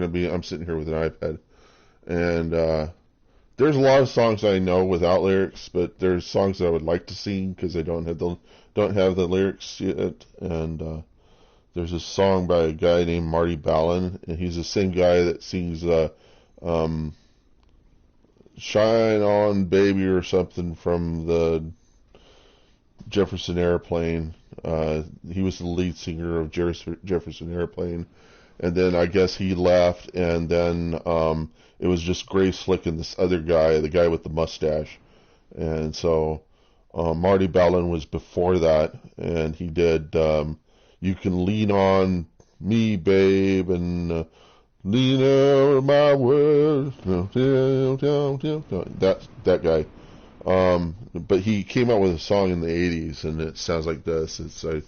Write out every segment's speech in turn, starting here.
I'm sitting here with an iPad, and there's a lot of songs I know without lyrics, but there's songs that I would like to sing because I don't have the lyrics yet. And there's a song by a guy named Marty Ballin, and he's the same guy that sings "Shine On Baby" or something from the Jefferson Airplane. He was the lead singer of Jefferson Airplane, and then I guess he left, and then it was just Grace Slick and this other guy, the guy with the mustache. And so Marty Ballin was before that, and he did "You Can Lean On Me, Babe," and "Lean Over My Words." That guy. But he came out with a song in the 80s, and it sounds like this. It's like,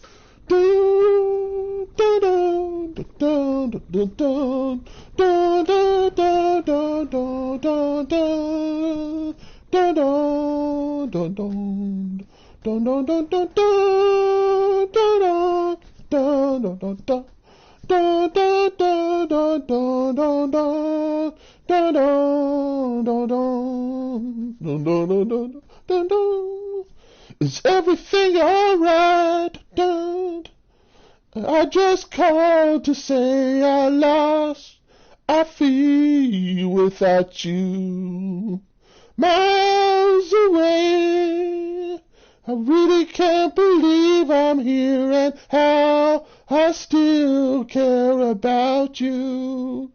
is everything alright? I just called to say I lost. I feel without you miles away. I really can't believe I'm here and how I still care about you.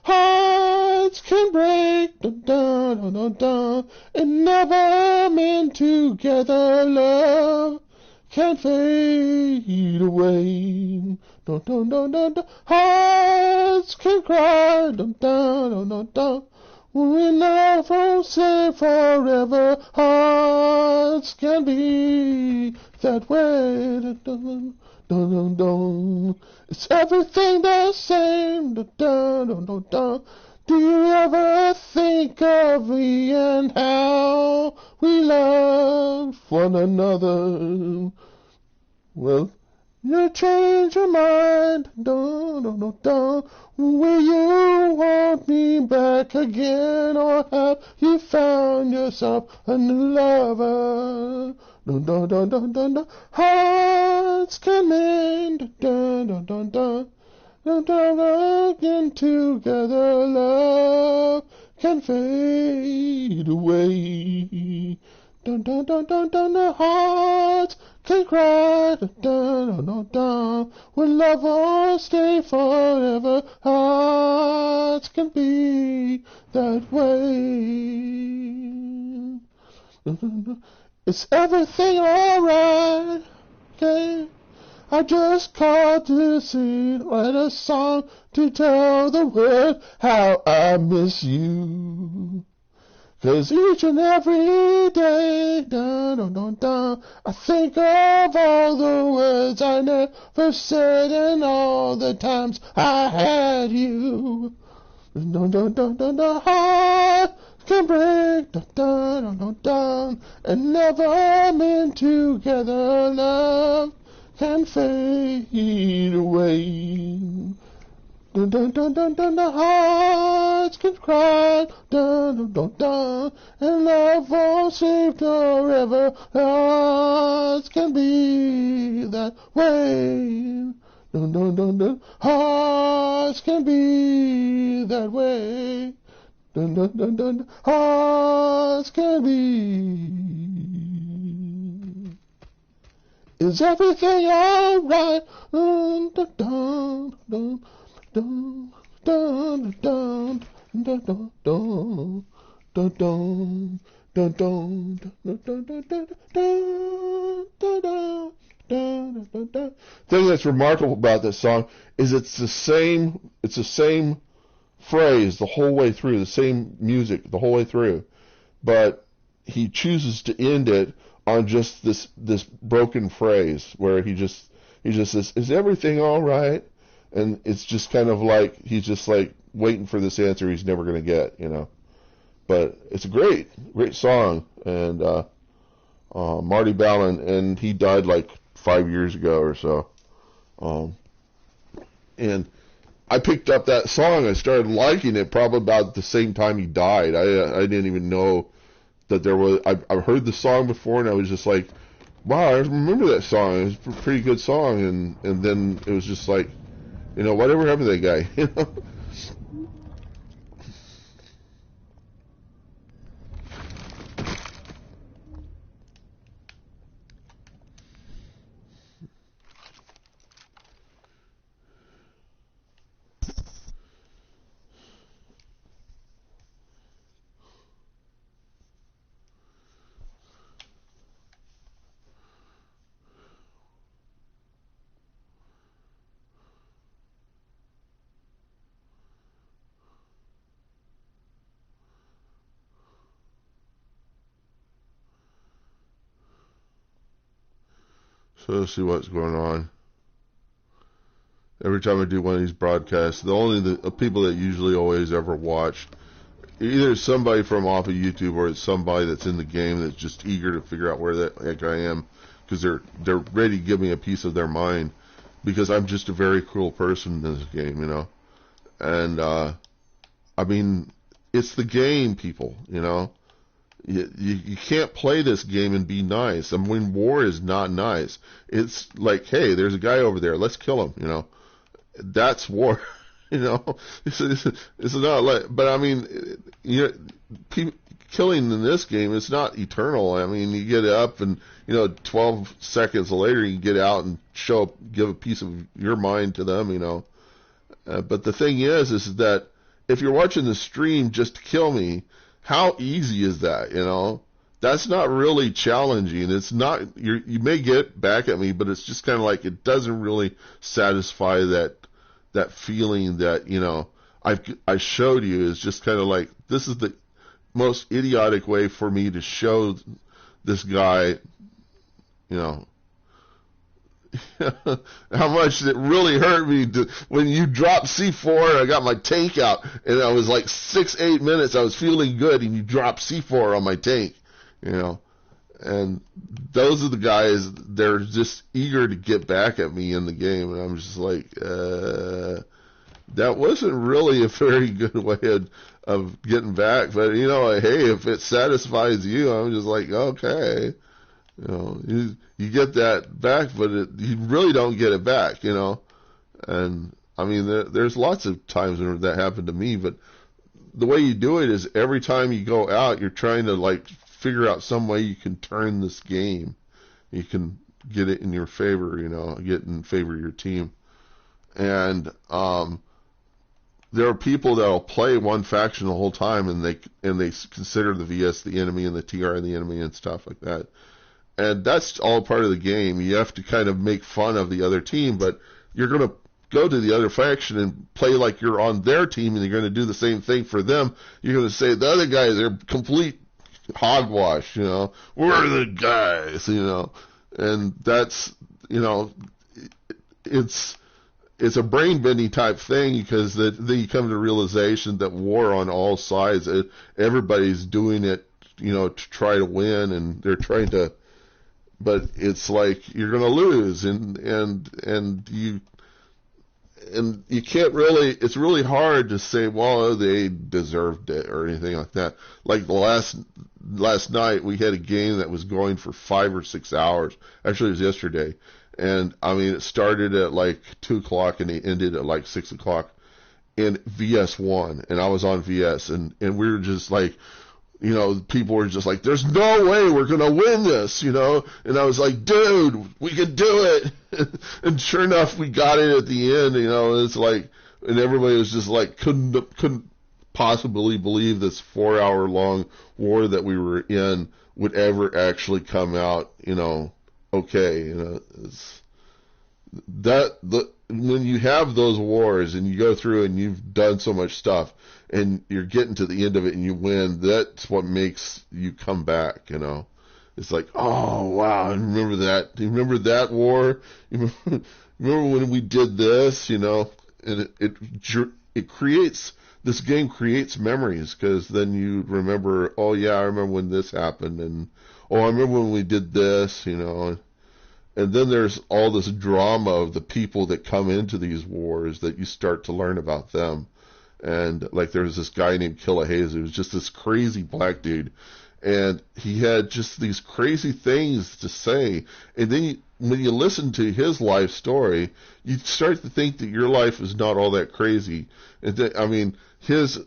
Hearts can break, dun, dun, dun, dun, dun, and never meant together. Love can fade away. Dun, dun, dun, dun, dun. Hearts can cry, dun, dun, dun, dun, dun. We love won't say forever. Hearts can be that way. Dun, dun, dun, dun, dun. It's everything the same. Dun, dun, dun, dun, dun. Do you ever think of me and how we love one another? Well, you change your mind. Dun, dun, dun, dun. Will you want me back again, or have you found yourself a new lover? Dun, dun, dun, dun, dun, dun. Hearts can mend. Dun, dun, dun, dun. Dun, dun, dun, again together. Love can fade away. Dun, dun, dun, dun, dun, dun. Hearts can cry. Dun, dun, dun, dun. When love won't stay forever. Hearts can be that way. Dun, dun, dun. Is everything alright? Okay. I just called to sing, write a song to tell the world how I miss you. 'Cause each and every day, dun, dun, dun, dun, I think of all the words I never said and all the times I had you. Dun, dun, dun, dun, dun, dun, heart can break, dun, dun, dun, dun, dun, and never meant together. Love can fade away. Dun, dun, dun, dun, dun, the hearts can cry, dun, dun, dun, dun, and love won't save forever. Hearts can be that way. Dun, dun, dun, dun, hearts can be that way. Dun, dun, dun, dun, hearts can be. Is everything alright? Dun, dun, dun, dun. Dun, dun, dun, dun, dun, dun, dun, dun, dun, dun, dun, dun, dun, dun, dun, dun. Thing that's remarkable about this song is it's the same phrase the whole way through, the same music the whole way through, but he chooses to end it on just this broken phrase where he just says, "Is everything all right?" And it's just kind of like he's just like waiting for this answer he's never going to get, you know. But it's a great song, and Marty Ballin, and he died like 5 years ago or so. And I picked up that song. I started liking it probably about the same time he died. I didn't even know that there was. I've heard the song before, and I was just like, wow, I remember that song. It was a pretty good song, and then it was just like, whatever happened to that guy, So let's see what's going on. Every time I do one of these broadcasts, the people that usually always ever watch, either somebody from off of YouTube or it's somebody that's in the game that's just eager to figure out where the heck I am, because they're ready to give me a piece of their mind, because I'm just a very cruel person in this game, And I mean, it's the game, people, You can't play this game and be nice. I mean, war is not nice. It's like, hey, there's a guy over there. Let's kill him, That's war, It's not like, but I mean, killing in this game, it's not eternal. I mean, you get up and, 12 seconds later, you get out and give a piece of your mind to them, But the thing is that if you're watching the stream just to kill me, how easy is that, That's not really challenging. It's not, you may get back at me, but it's just kind of like, it doesn't really satisfy that feeling that, I showed you. Is just kind of like, this is the most idiotic way for me to show this guy, how much it really hurt me when you dropped C4. I got my tank out, and I was like 6-8 minutes. I was feeling good, and you dropped C4 on my tank, And those are the guys. They're just eager to get back at me in the game, and I'm just like, that wasn't really a very good way of getting back. But hey, if it satisfies you, I'm just like, okay. You get that back, but you really don't get it back, And I mean, there's lots of times when that happened to me, but the way you do it is every time you go out, you're trying to figure out some way you can turn this game. You can get it in your favor, get in favor of your team. And there are people that'll play one faction the whole time, and they consider the VS the enemy and the TR the enemy and stuff like that. And that's all part of the game. You have to kind of make fun of the other team, but you're going to go to the other faction and play like you're on their team, and you're going to do the same thing for them. You're going to say, the other guys are complete hogwash, We're the guys, And that's, it's a brain-bending type thing, because then you come to the realization that war on all sides, everybody's doing it, to try to win, and they're trying to. But it's like you're going to lose, and you can't really. It's really hard to say, well, they deserved it or anything like that. Like the last night, we had a game that was going for 5 or 6 hours. Actually, it was yesterday, and I mean, it started at like 2:00 and it ended at like 6:00. And VS won, and I was on VS, and we were just like. People were just like, there's no way we're going to win this, And I was like, dude, we can do it. And sure enough, we got it at the end, It's like, and everybody was just like, couldn't possibly believe this 4-hour-long war that we were in would ever actually come out, okay. When you have those wars and you go through and you've done so much stuff, and you're getting to the end of it and you win, that's what makes you come back, It's like, oh, wow, I remember that. Do you remember that war? You remember when we did this, And it creates, this game creates memories, because then you remember, oh, yeah, I remember when this happened, and, oh, I remember when we did this, And then there's all this drama of the people that come into these wars that you start to learn about them. And like there's this guy named Killihaze who was just this crazy black dude. And he had just these crazy things to say. And then when you listen to his life story, you start to think that your life is not all that crazy. And I mean, his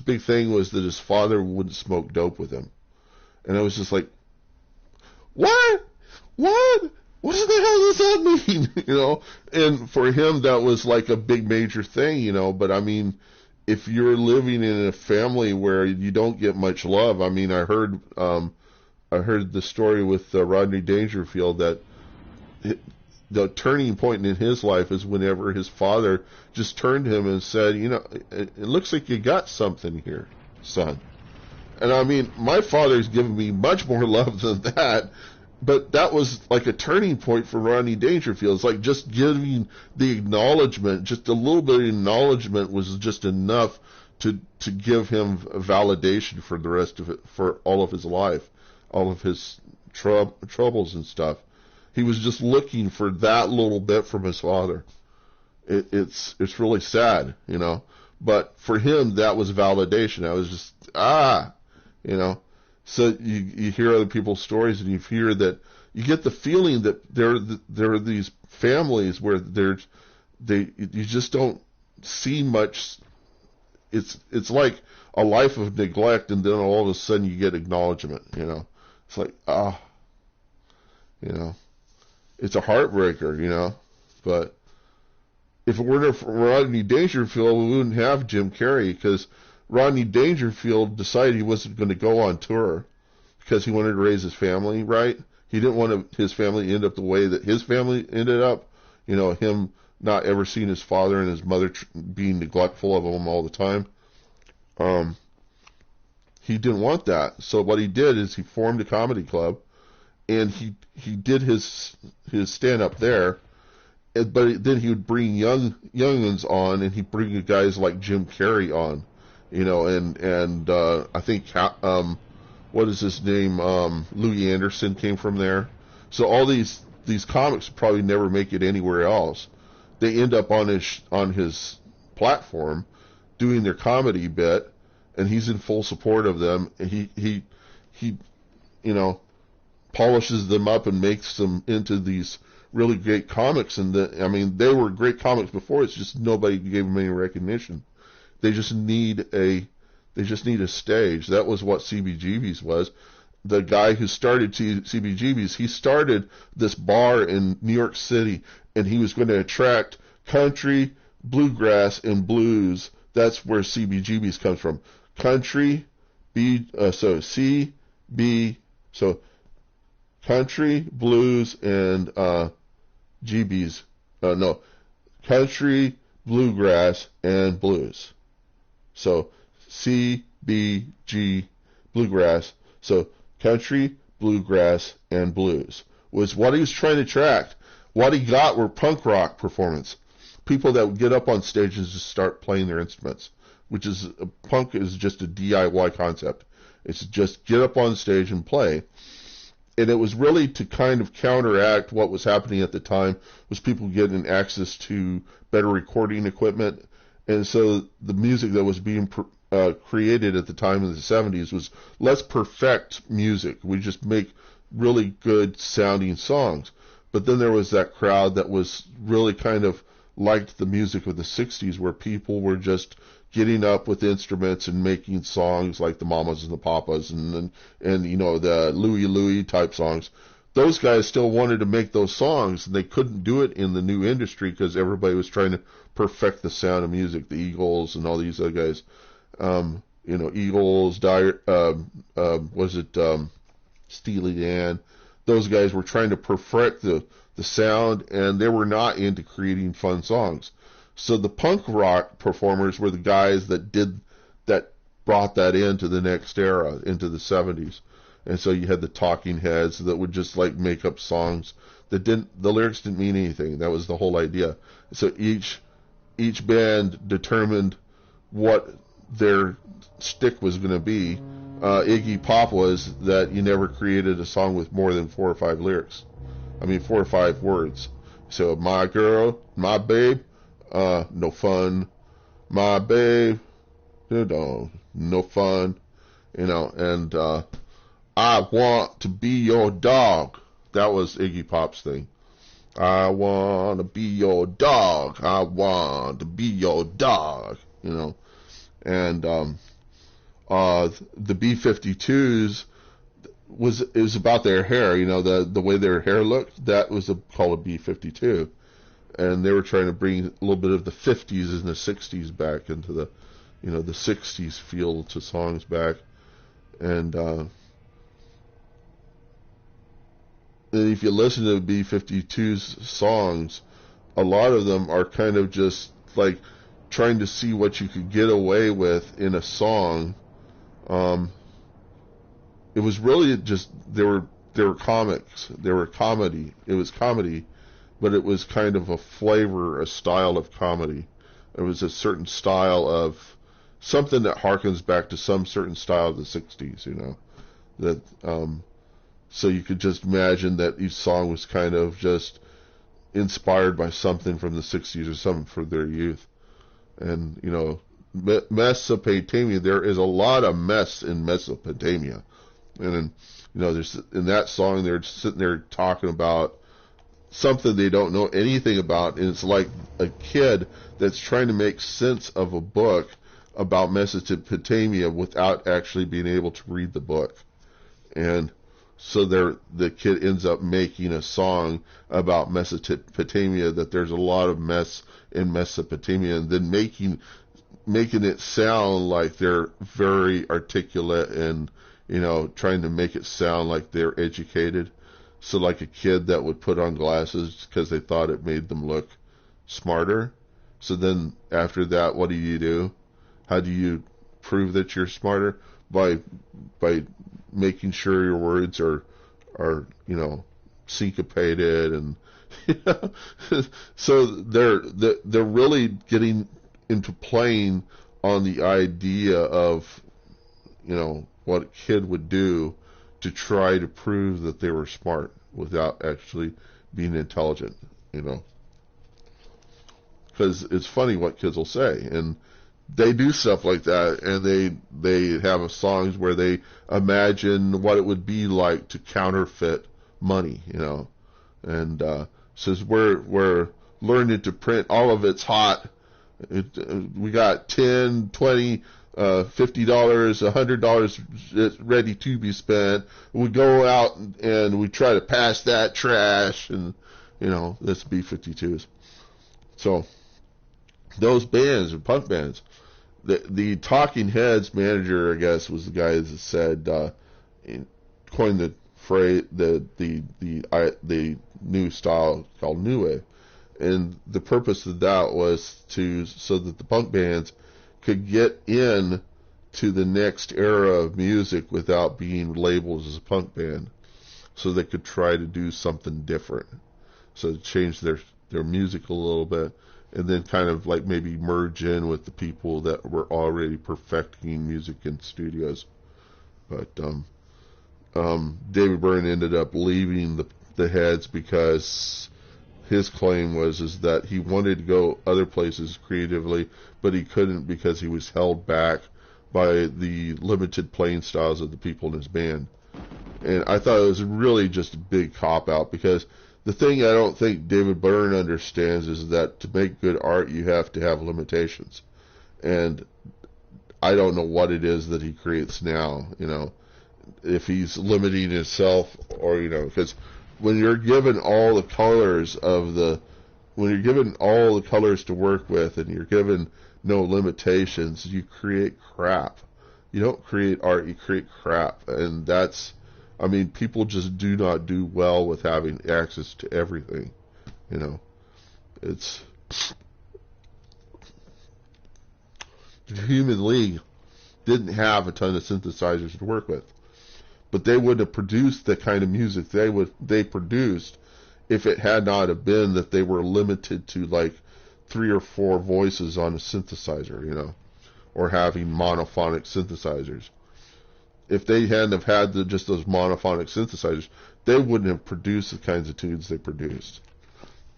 big thing was that his father wouldn't smoke dope with him. And I was just like, what? What? What the hell does that mean? You know? And for him, that was like a big major thing, you know. But I mean, if you're living in a family where you don't get much love, I mean, I heard the story with Rodney Dangerfield that the turning point in his life is whenever his father just turned to him and said, you know, it looks like you got something here, son. And I mean, my father's given me much more love than that, but that was like a turning point for Rodney Dangerfield. It's like just giving the acknowledgement, just a little bit of acknowledgement was just enough to give him validation for the rest of it, for all of his life, all of his troubles and stuff. He was just looking for that little bit from his father. It's really sad, you know. But for him, that was validation. I was just, you know. So you hear other people's stories and you hear that, you get the feeling that there are these families where you just don't see much. It's like a life of neglect, and then all of a sudden you get acknowledgement, you know. It's like, you know. It's a heartbreaker, you know. But if it weren't for Rodney Dangerfield, we wouldn't have Jim Carrey, because Rodney Dangerfield decided he wasn't going to go on tour because he wanted to raise his family right. He didn't want his family to end up the way that his family ended up. You know, him not ever seeing his father and his mother being neglectful of him all the time. He didn't want that. So what he did is he formed a comedy club, and he did his stand-up there. But then he would bring young'uns on, and he'd bring guys like Jim Carrey on. You know, and I think, what is his name? Louis Anderson came from there. So all these comics probably never make it anywhere else. They end up on his platform doing their comedy bit, and he's in full support of them. And he you know, polishes them up and makes them into these really great comics. And I mean, they were great comics before. It's just nobody gave them any recognition. They just need a stage. That was what CBGB's was. The guy who started CBGB's, he started this bar in New York City, and he was going to attract country, bluegrass, and blues. That's where CBGB's comes from. Country, so country, blues, and GB's. No, country, bluegrass, and blues. So CBG, bluegrass. So country, bluegrass, and blues was what he was trying to attract. What he got were punk rock performance. People that would get up on stage and just start playing their instruments, which is, punk is just a DIY concept. It's just get up on stage and play. And it was really to kind of counteract what was happening at the time, was people getting access to better recording equipment. And so the music that was being created at the time in the 70s was, let's perfect music. We just make really good sounding songs. But then there was that crowd that was really kind of liked the music of the 60s, where people were just getting up with instruments and making songs like the Mamas and the Papas and you know, the Louie Louie type songs. Those guys still wanted to make those songs, and they couldn't do it in the new industry because everybody was trying to perfect the sound of music. The Eagles and all these other guys, you know, Eagles, Steely Dan. Those guys were trying to perfect the sound, and they were not into creating fun songs. So the punk rock performers were the guys that brought that into the next era, into the 70s. And so you had the Talking Heads that would just like make up songs that the lyrics didn't mean anything. That was the whole idea. So each band determined what their stick was going to be. Iggy Pop was that you never created a song with more than 4 or 5 lyrics. I mean, 4 or 5 words. So, my girl, my babe, no fun. My babe, no fun. You know, and I want to be your dog. That was Iggy Pop's thing. I want to be your dog. I want to be your dog. You know, and the B-52s it was about their hair. You know, the way their hair looked. That was called a B-52, and they were trying to bring a little bit of the 50s and the 60s back into the, you know, the 60s feel to songs back, and if you listen to the B-52's songs, a lot of them are kind of just like trying to see what you could get away with in a song. It was really just they were comics, they were comedy. It was comedy, but it was kind of a flavor, a style of comedy. It was a certain style of something that harkens back to some certain style of the 60s, you know, that so you could just imagine that each song was kind of just inspired by something from the 60s or something from their youth. And, you know, Mesopotamia, there is a lot of mess in Mesopotamia. And then, you know, there's in that song, they're sitting there talking about something they don't know anything about. And it's like a kid that's trying to make sense of a book about Mesopotamia without actually being able to read the book. And so the kid ends up making a song about Mesopotamia, that there's a lot of mess in Mesopotamia, and then making it sound like they're very articulate and, you know, trying to make it sound like they're educated. So like a kid that would put on glasses because they thought it made them look smarter. So then after that, what do? How do you prove that you're smarter? By making sure your words are you know, syncopated, and you know, so they're really getting into playing on the idea of, you know, what a kid would do to try to prove that they were smart without actually being intelligent, you know. Because it's funny what kids will say, and they do stuff like that, and they have songs where they imagine what it would be like to counterfeit money, you know, and says we're learning to print, all of it's hot. We got $10, $20, $50, $100 ready to be spent. We go out and we try to pass that trash, and you know, that's B-52s. So those bands are punk bands. The Talking Heads manager, I guess, was the guy that said, coined the phrase, the new style called New Wave, and the purpose of that was so that the punk bands could get in to the next era of music without being labeled as a punk band, so they could try to do something different, so change their music a little bit, and then kind of like maybe merge in with the people that were already perfecting music in studios. But David Byrne ended up leaving the Heads because his claim is that he wanted to go other places creatively, but he couldn't because he was held back by the limited playing styles of the people in his band. And I thought it was really just a big cop-out, because the thing I don't think David Byrne understands is that to make good art, you have to have limitations. And I don't know what it is that he creates now, you know, if he's limiting himself, or, you know, because when you're given all the colors to work with, and you're given no limitations, you create crap. You don't create art, you create crap. And that's, I mean, people just do not do well with having access to everything, you know. It's the Human League didn't have a ton of synthesizers to work with, but they wouldn't have produced the kind of music they produced if it had not have been that they were limited to like 3 or 4 voices on a synthesizer, you know, or having monophonic synthesizers. if they hadn't have had just those monophonic synthesizers, they wouldn't have produced the kinds of tunes they produced.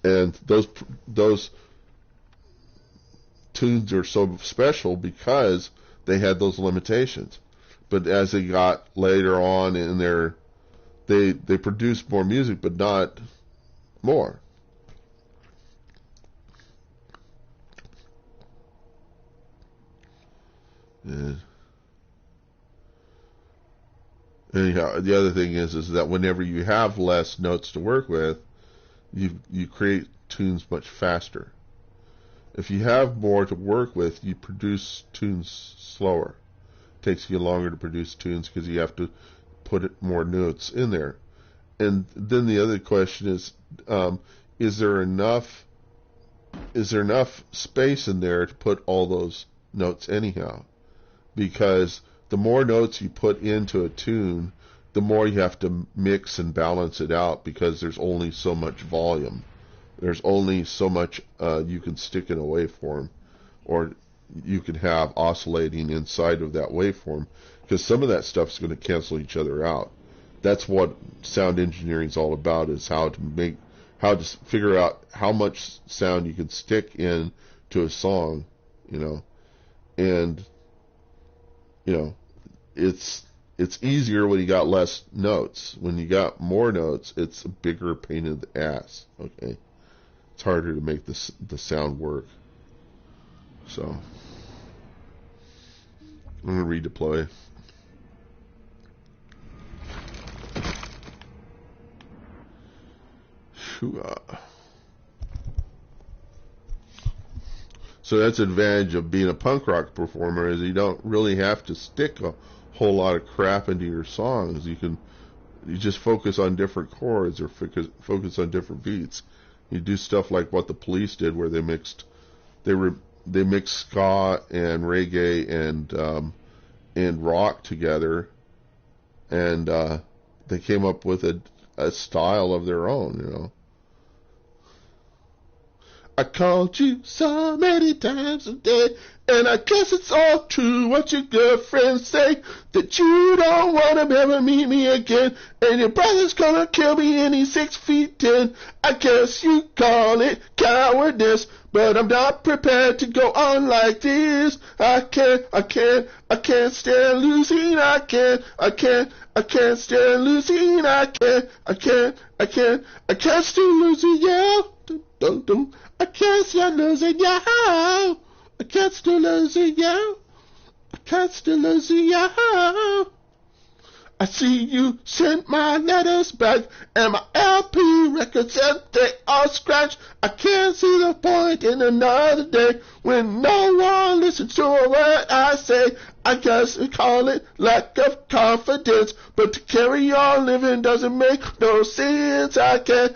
And those tunes are so special because they had those limitations. But as they got later on in their, they produced more music, but not more. And anyhow, the other thing is that whenever you have less notes to work with, you create tunes much faster. If you have more to work with, you produce tunes slower. It takes you longer to produce tunes because you have to put more notes in there. And then the other question is there enough space in there to put all those notes anyhow? Because the more notes you put into a tune, the more you have to mix and balance it out, because there's only so much volume. There's only so much you can stick in a waveform, or you can have oscillating inside of that waveform, because some of that stuff is going to cancel each other out. That's what sound engineering is all about, is how to figure out how much sound you can stick in to a song, and it's easier when you got less notes. When you got more notes, it's a bigger pain in the ass. Okay, it's harder to make the sound work. So I'm gonna redeploy. So that's the advantage of being a punk rock performer, is you don't really have to stick a whole lot of crap into your songs. You just focus on different chords, or focus on different beats. You do stuff like what the Police did, where they mixed ska and reggae and rock together, and they came up with a style of their own, I called you so many times a day, and I guess it's all true what your girlfriends say, that you don't want to ever meet me again, and your brother's gonna kill me and he's 6'10". I guess you call it cowardice, but I'm not prepared to go on like this. I can't stand losing. I can't stand losing. I can't stand losing. Yeah. I can't stand losing, yeah. I can't stand losing, yeah. I can't stand losing, yeah. I see you sent my letters back, and my LP records said they are scratched. I can't see the point in another day when no one listens to a word I say. I guess we call it lack of confidence, but to carry on living doesn't make no sense. I can't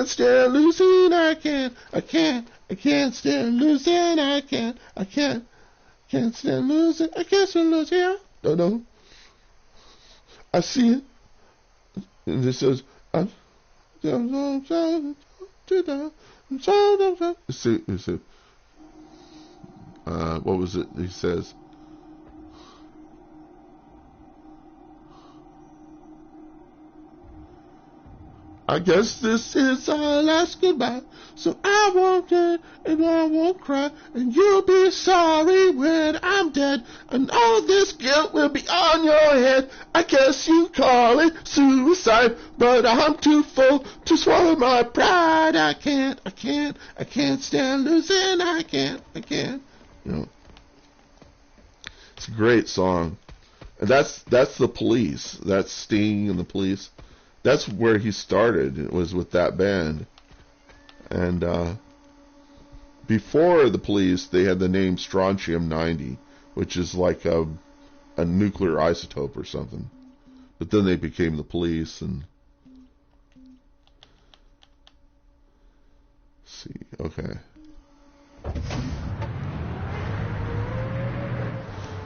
stand losing. I can't stand losing. I can't stand losing. I can't stand losing. No. I see it. And this says, what was it? He says, I guess this is our last goodbye, so I won't get and I won't cry, and you'll be sorry when I'm dead, and all this guilt will be on your head. I guess you call it suicide, but I'm too full to swallow my pride. I can't stand losing. I can't. It's a great song, and that's the Police. That's Sting and the Police. That's where he started. It was with that band. And before the Police, they had the name Strontium-90, which is like a nuclear isotope or something. But then they became the Police. And let's see, okay.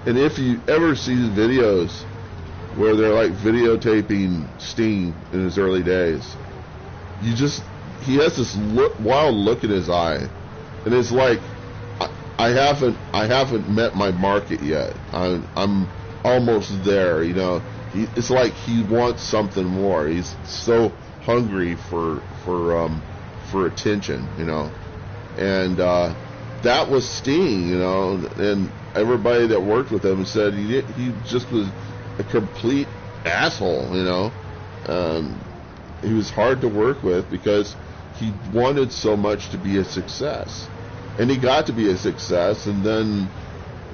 And if you ever see the videos where they're like videotaping Sting in his early days, he has this wild look in his eye, and it's like I haven't met my market yet. I'm almost there, you know. It's like he wants something more. He's so hungry for attention, you know. And that was Sting, you know. And everybody that worked with him said he just was a complete asshole, you know. He was hard to work with because he wanted so much to be a success, and he got to be a success, and then,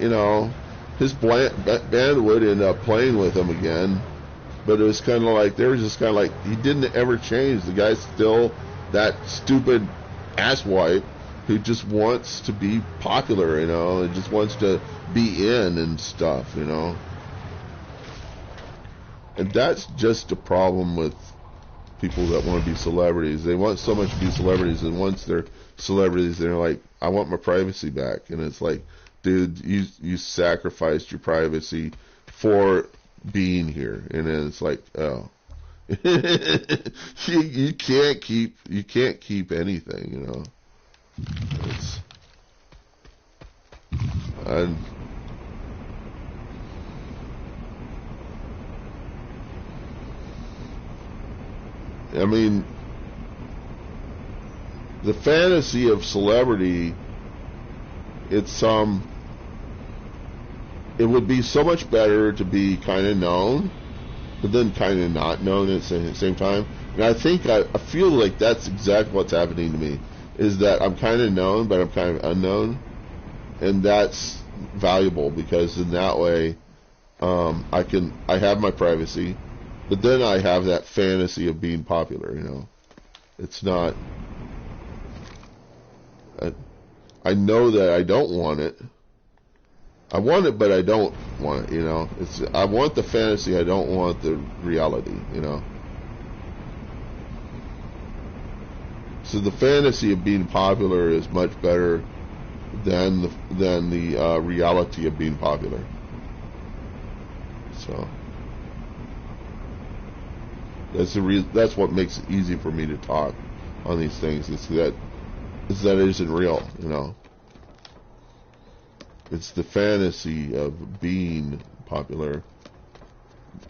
you know, his band would end up playing with him again, but it was kind of like, they were just kind of like, he didn't ever change. The guy's still that stupid asswipe who just wants to be popular, you know, and just wants to be in and stuff, you know. And that's just a problem with people that want to be celebrities. They want so much to be celebrities, and once they're celebrities, they're like, I want my privacy back. And it's like, dude, you sacrificed your privacy for being here. And then it's like, oh. you can't keep anything, you know. I mean, the fantasy of celebrity, it would be so much better to be kind of known, but then kind of not known at the same time. And I feel like that's exactly what's happening to me, is that I'm kind of known, but I'm kind of unknown. And that's valuable, because in that way, I have my privacy, but then I have that fantasy of being popular, you know. It's not, I know that I don't want it. I want it, but I don't want it, you know. I want the fantasy, I don't want the reality, you know. So the fantasy of being popular is much better than the reality of being popular. So that's what makes it easy for me to talk on these things. Is that it isn't real, you know. It's the fantasy of being popular.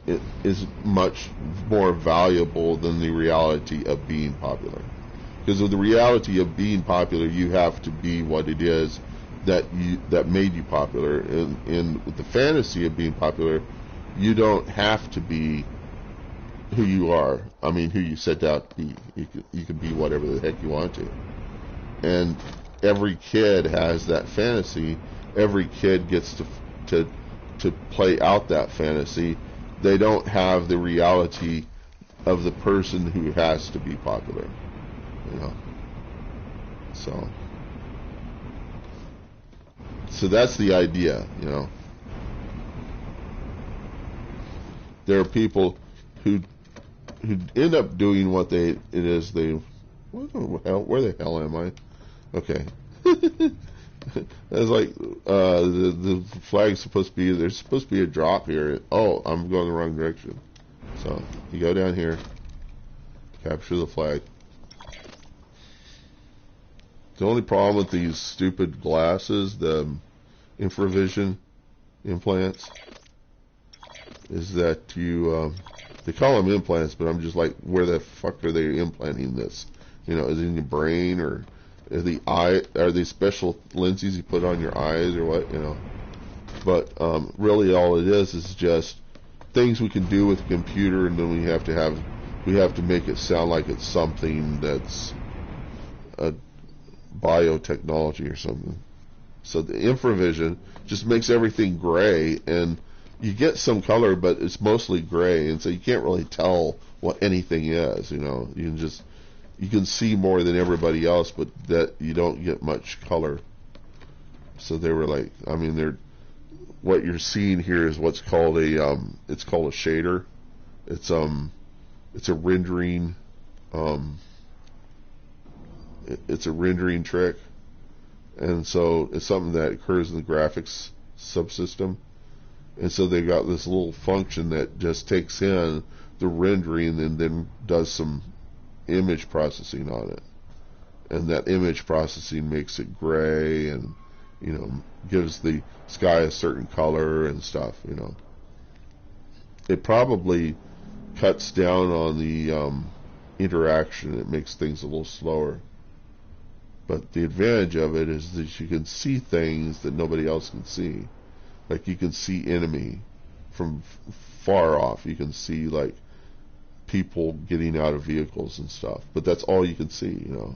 It is much more valuable than the reality of being popular. Because of the reality of being popular, you have to be what it is that made you popular. And with the fantasy of being popular, you don't have to be who you are. I mean, who you set out to be. You can be whatever the heck you want to. And every kid has that fantasy. Every kid gets to play out that fantasy. They don't have the reality of the person who has to be popular, you know. So that's the idea, you know. There are people who end up doing what where the hell am I? Okay. It's like the flag's supposed to be, there's supposed to be a drop here. Oh, I'm going the wrong direction. So you go down here, capture the flag. The only problem with these stupid glasses, the infravision implants, is that they call them implants, but I'm just like, where the fuck are they implanting this? You know, is it in your brain, or are they special lenses you put on your eyes, or what, you know? But really all it is just things we can do with a computer, and then we have to make it sound like it's something that's a biotechnology or something. So the infravision just makes everything gray, and you get some color, but it's mostly gray, and so you can't really tell what anything is, you know. You can see more than everybody else, but that you don't get much color. So they were like, I mean, what you're seeing here is what's called it's called a shader. It's a rendering, it's a rendering trick, and so it's something that occurs in the graphics subsystem. And so they got this little function that just takes in the rendering and then does some image processing on it, and that image processing makes it gray, and, you know, gives the sky a certain color and stuff, you know. it probably cuts down on the interaction. It makes things a little slower. But the advantage of it is that you can see things that nobody else can see. Like you can see enemy from far off. You can see like people getting out of vehicles and stuff. But that's all you can see, you know,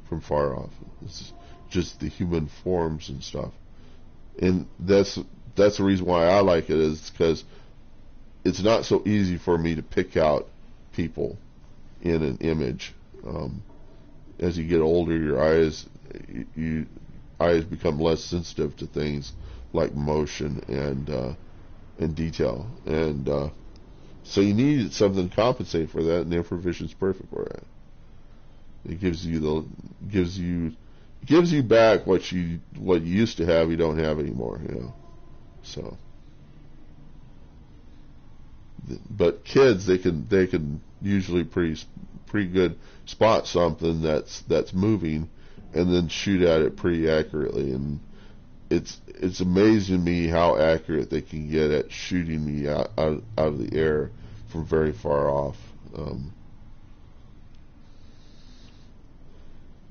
from far off. It's just the human forms and stuff. And that's the reason why I like it, is because it's not so easy for me to pick out people in an image. As you get older, your eyes become less sensitive to things like motion and detail, and so you need something to compensate for that, and infravision's perfect for that. It gives you back what you used to have, you don't have anymore, you know. So, but kids, they can usually pretty good spot something that's moving, and then shoot at it pretty accurately. And it's amazing to me how accurate they can get at shooting me out of the air from very far off.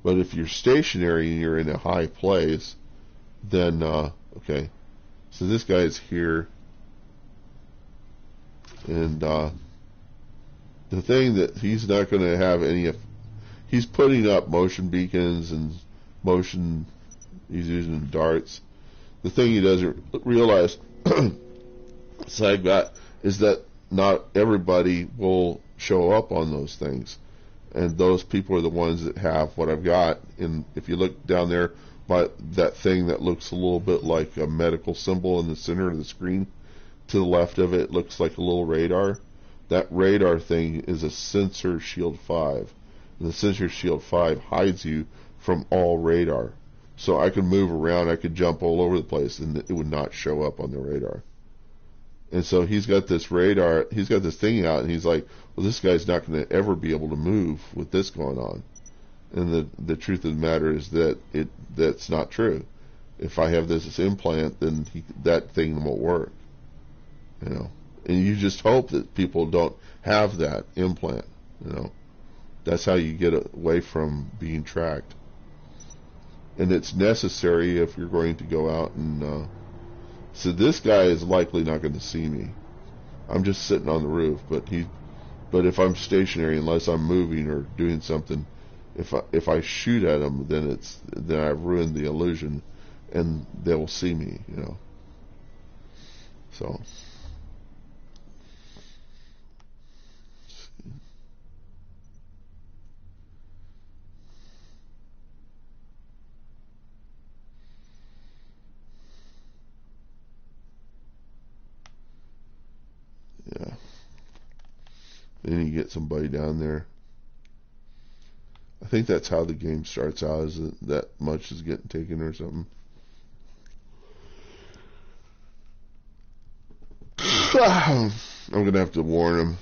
But if you're stationary and you're in a high place, then okay. So this guy is here, and the thing that he's not going to have any. He's putting up motion beacons and motion. He's using darts. The thing he doesn't realize, side bat, is that not everybody will show up on those things, and those people are the ones that have what I've got. And if you look down there by that thing that looks a little bit like a medical symbol in the center of the screen, to the left of it looks like a little radar. That radar thing is a sensor shield 5. And the sensor shield 5 hides you from all radar. So I could move around, I could jump all over the place, and it would not show up on the radar. And so he's got this radar, he's got this thing out, and he's like, well, this guy's not going to ever be able to move with this going on. And the truth of the matter is that that's not true. If I have this implant, then that thing won't work. You know, and you just hope that people don't have that implant. You know, that's how you get away from being tracked. And it's necessary if you're going to go out and. So this guy is likely not going to see me. I'm just sitting on the roof, but if I'm stationary, unless I'm moving or doing something, if I shoot at him, then I've ruined the illusion, and they will see me. You know. So. Yeah. Then you get somebody down there. I think that's how the game starts out, is that much is getting taken or something. I'm going to have to warn him.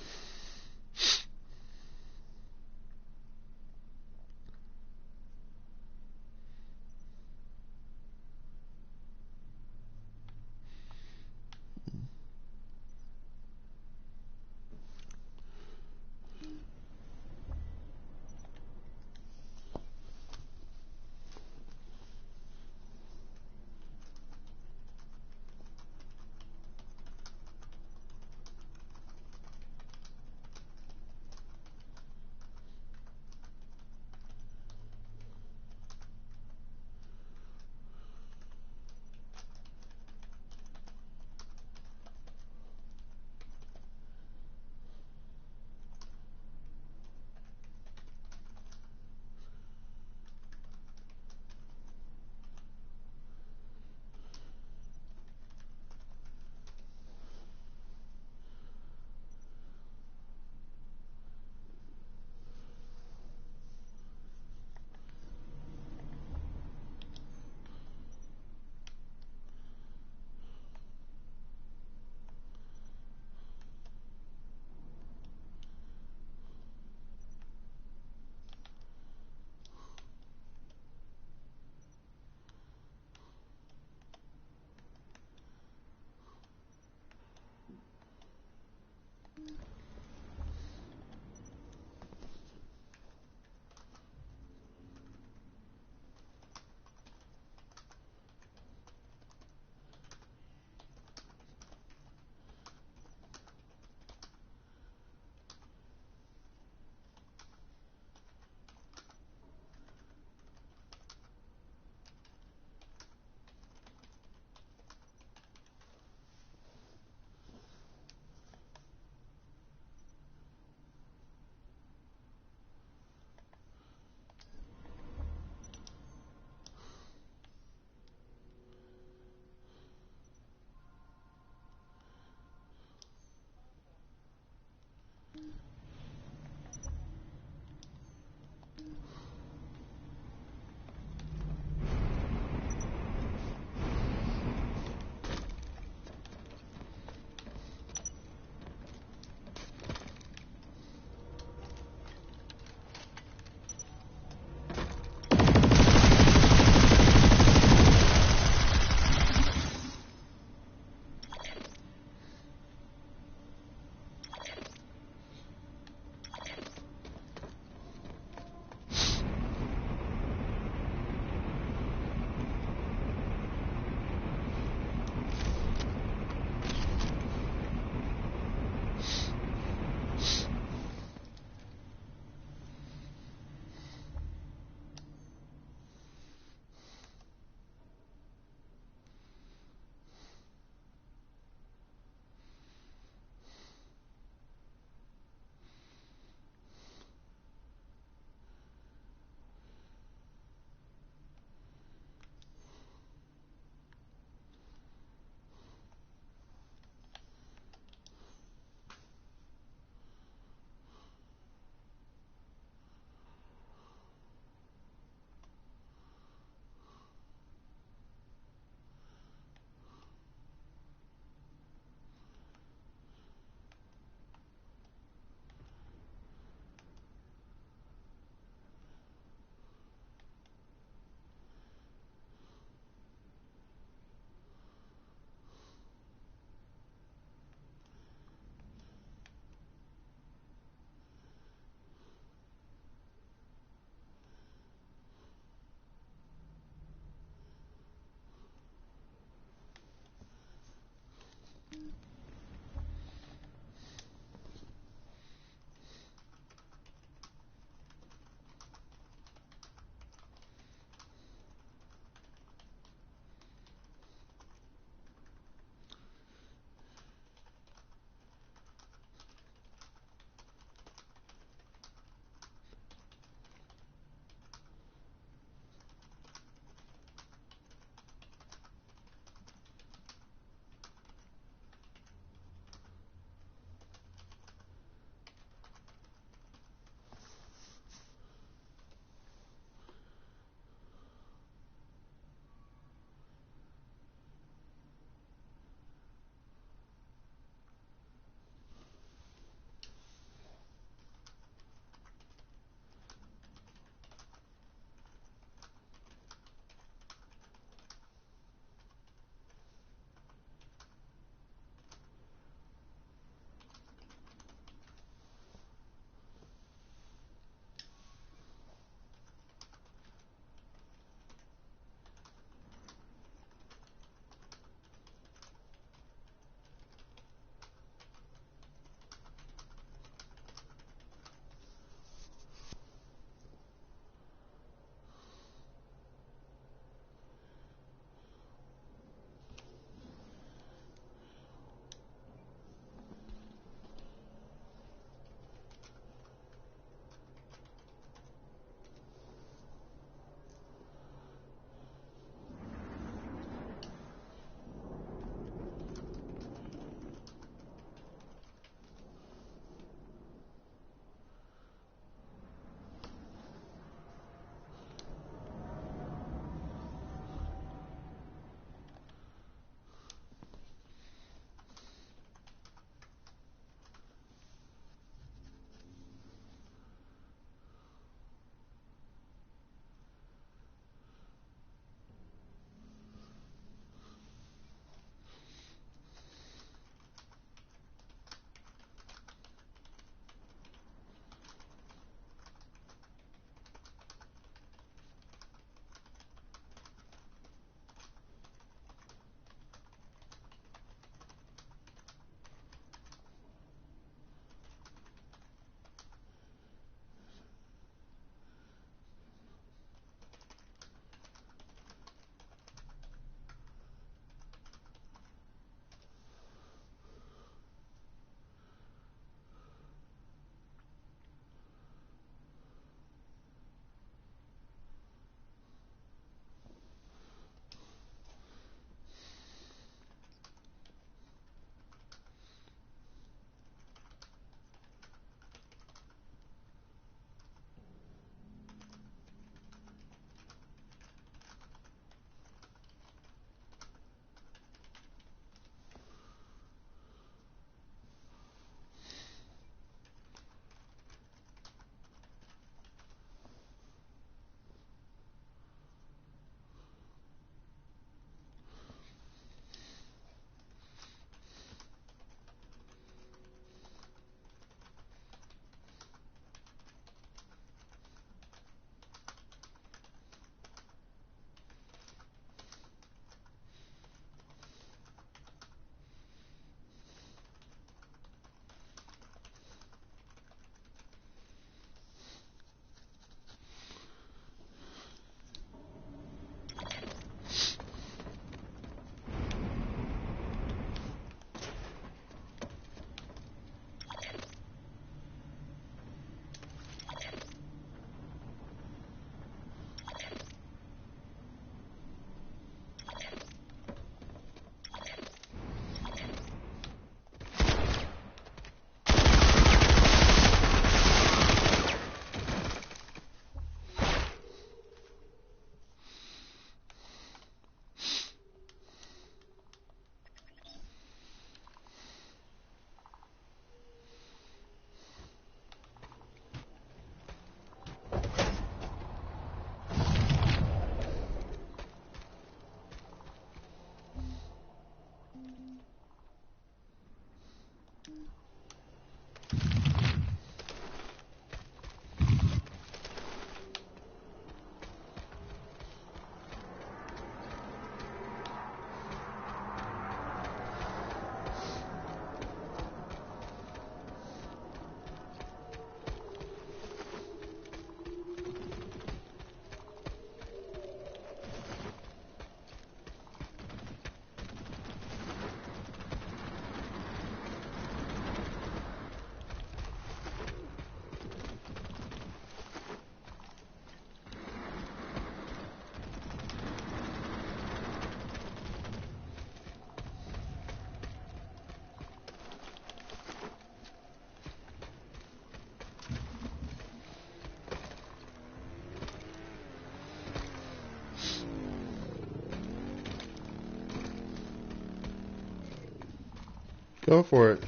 Go for it.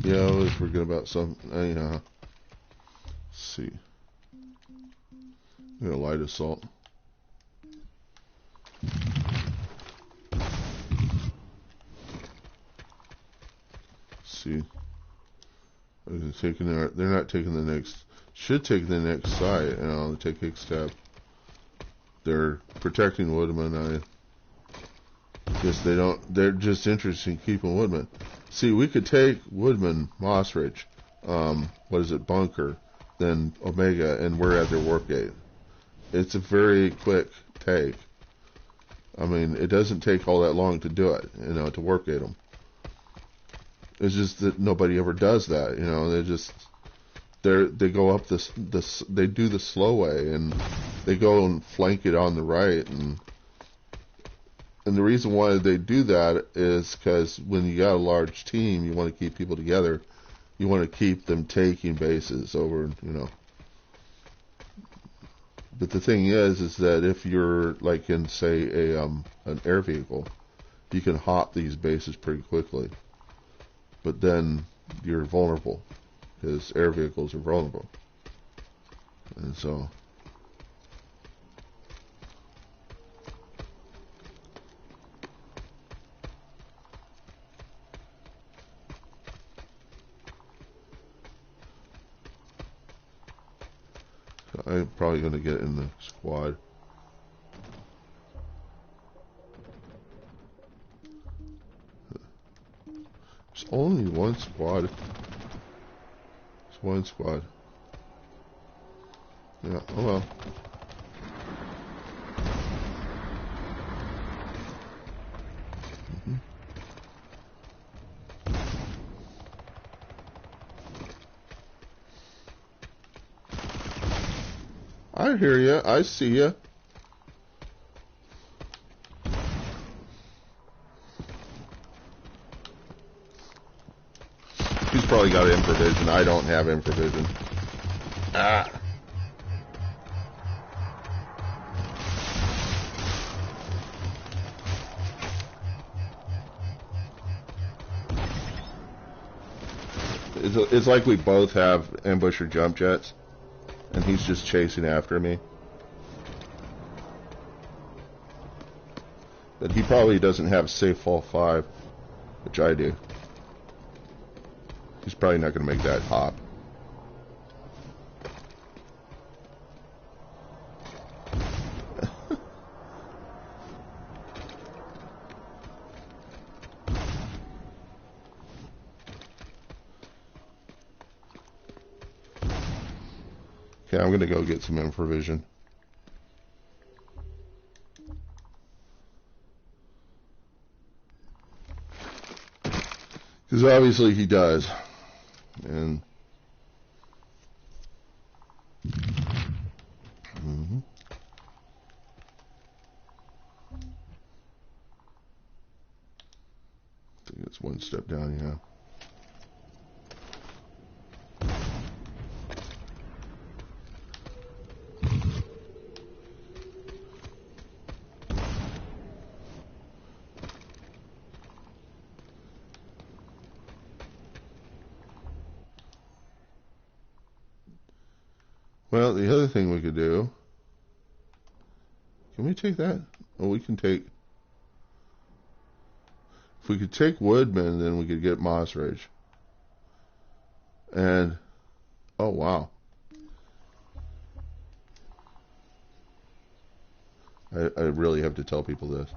Yeah, I always forget about something. Let's see. I'm gonna light assault. See, they're not taking the next. Should take the next site, and I'll take X tab. They're protecting Woodman. They don't. They're just interested in keeping Woodman. See, we could take Woodman, Moss Ridge, what is it, Bunker, then Omega, and we're at their warp gate. It's a very quick take. I mean, it doesn't take all that long to do it, to warp gate them. It's just that nobody ever does that, they go up they do the slow way, and they go and flank it on the right, and the reason why they do that is because when you got a large team, you want to keep people together. You want to keep them taking bases over, But the thing is that if you're like in, say, an air vehicle, you can hop these bases pretty quickly. But then you're vulnerable, because air vehicles are vulnerable. And so I'm probably going to get in the squad. There's only one squad. It's one squad. Yeah, oh well. I hear ya. I see ya. He's probably got infravision. I don't have infravision. Ah. It's like we both have ambush or jump jets, and he's just chasing after me. But he probably doesn't have safe fall 5, which I do. He's probably not going to make that hop. Okay, I'm going to go get some infravision. Because obviously he does. And I think it's one step down, yeah. Well, the other thing we could do, can we take that? Oh, we can take, if we could take Woodman, then we could get Moss Ridge. And, oh wow. I really have to tell people this.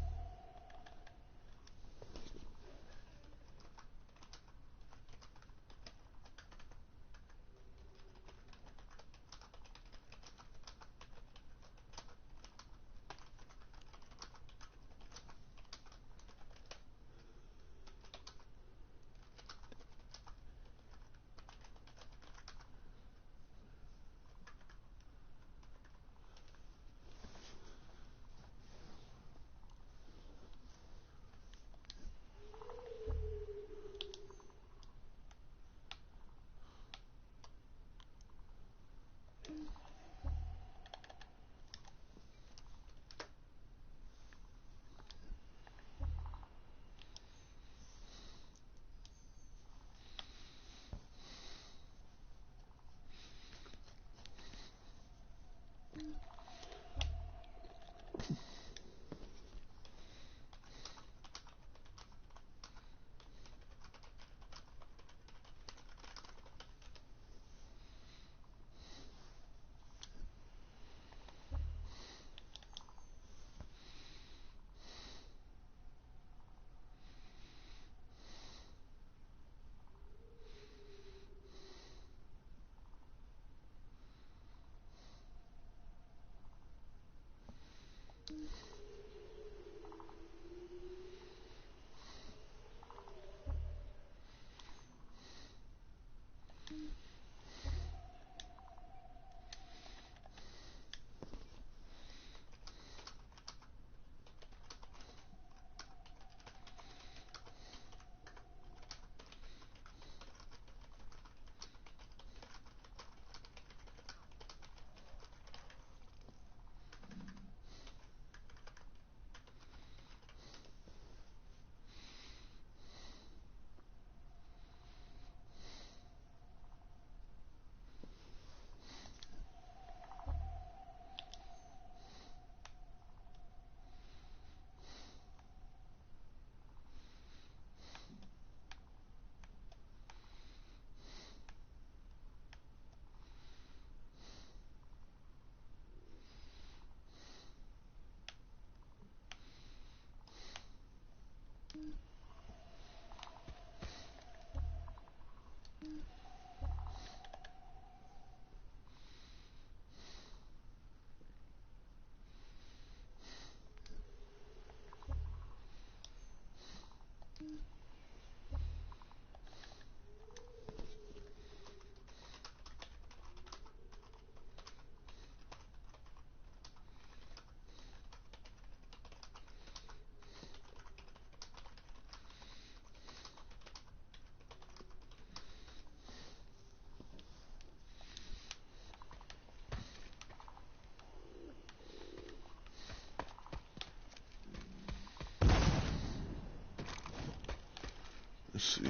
Let's see.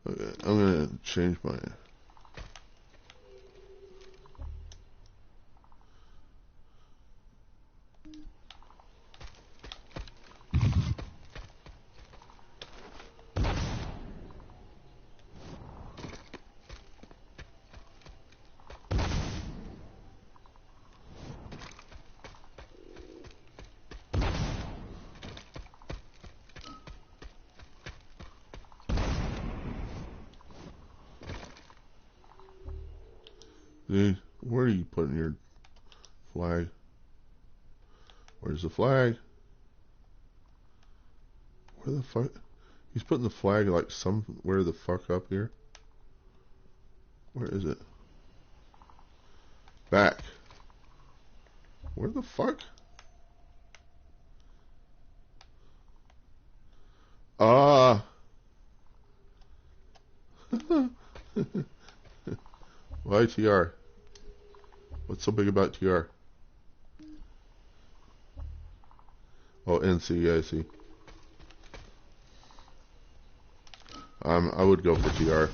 Okay, I'm gonna change my. Dude, where are you putting your flag? Where's the flag? Where the fuck? He's putting the flag like somewhere the fuck up here. Where is it? Back. Where the fuck? Ah. Why TR? What's so big about TR? Oh, NC, I see. I would go for TR.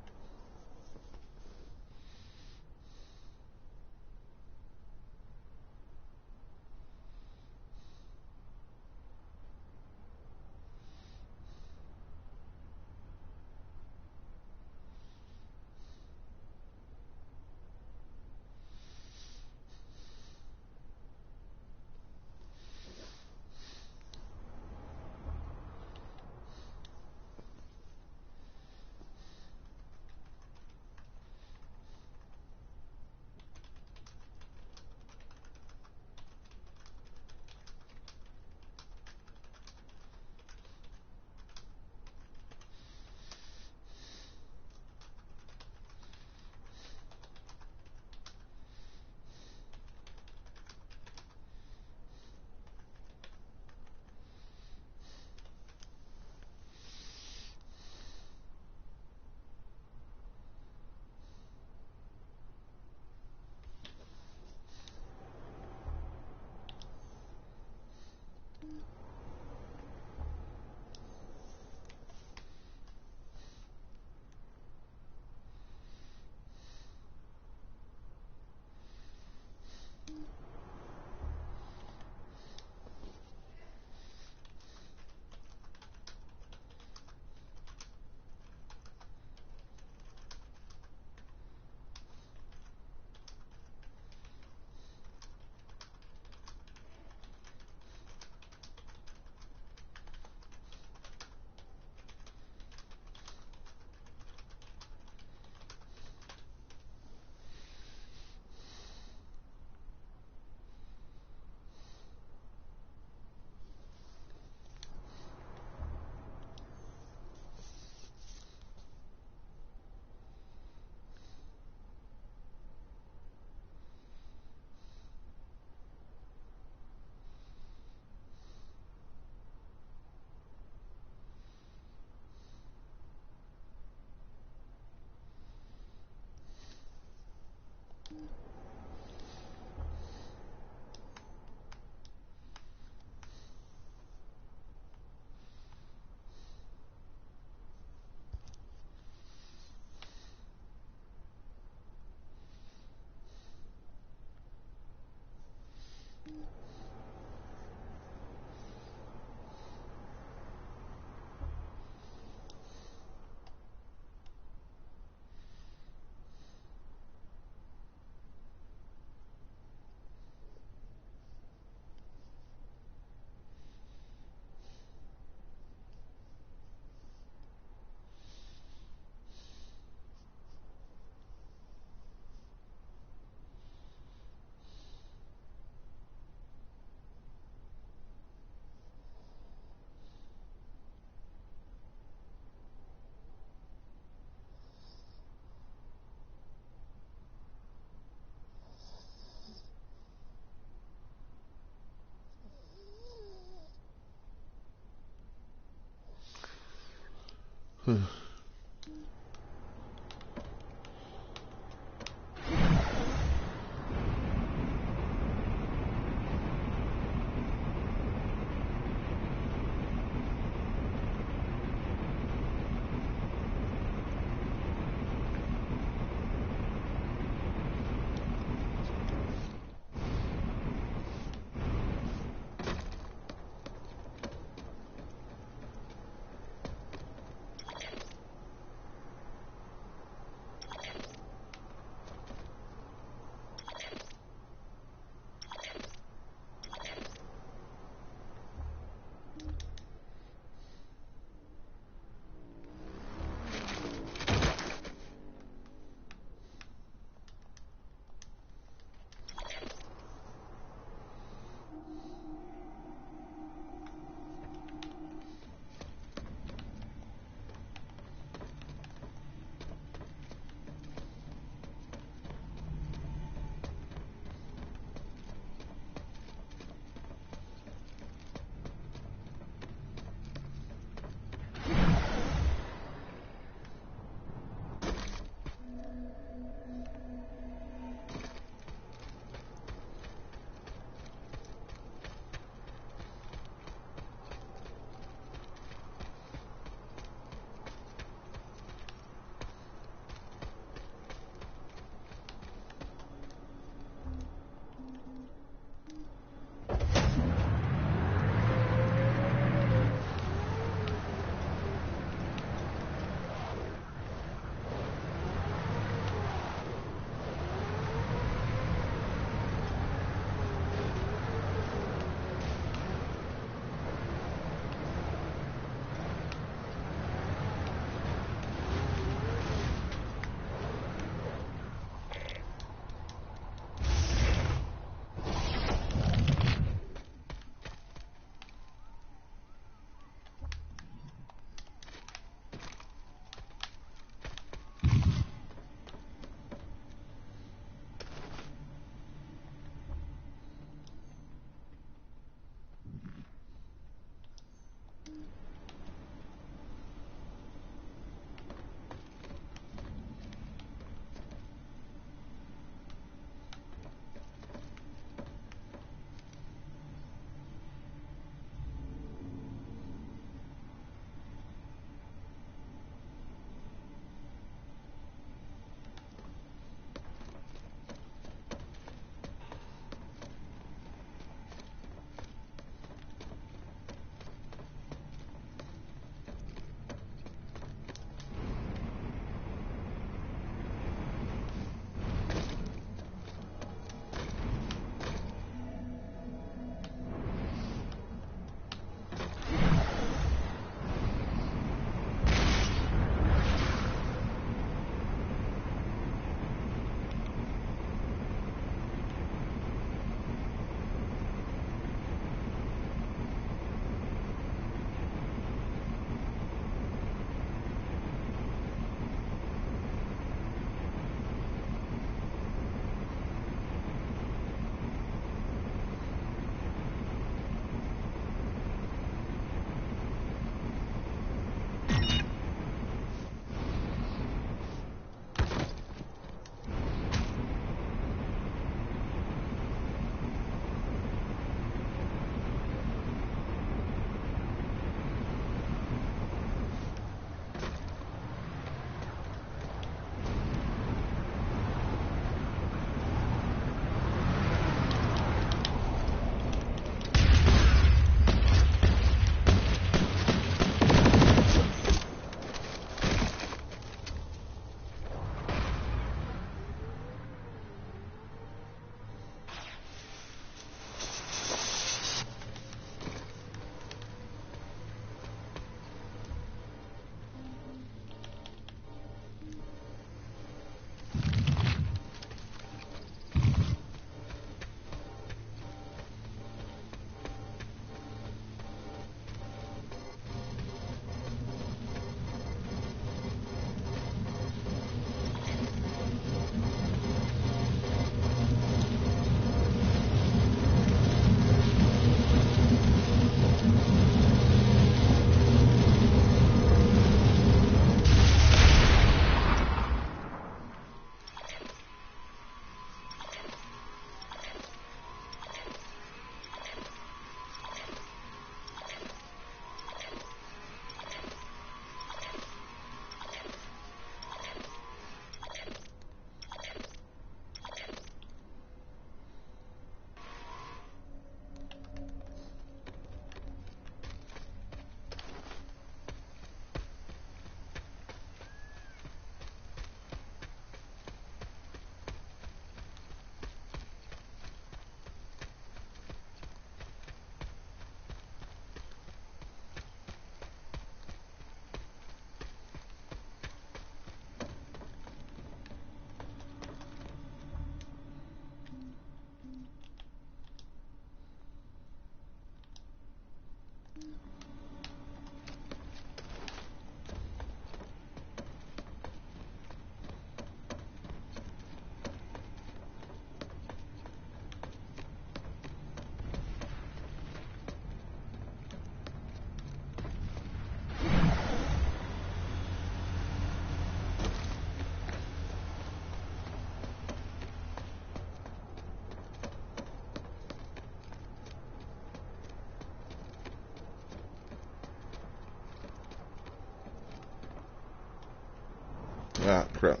Ah, crap.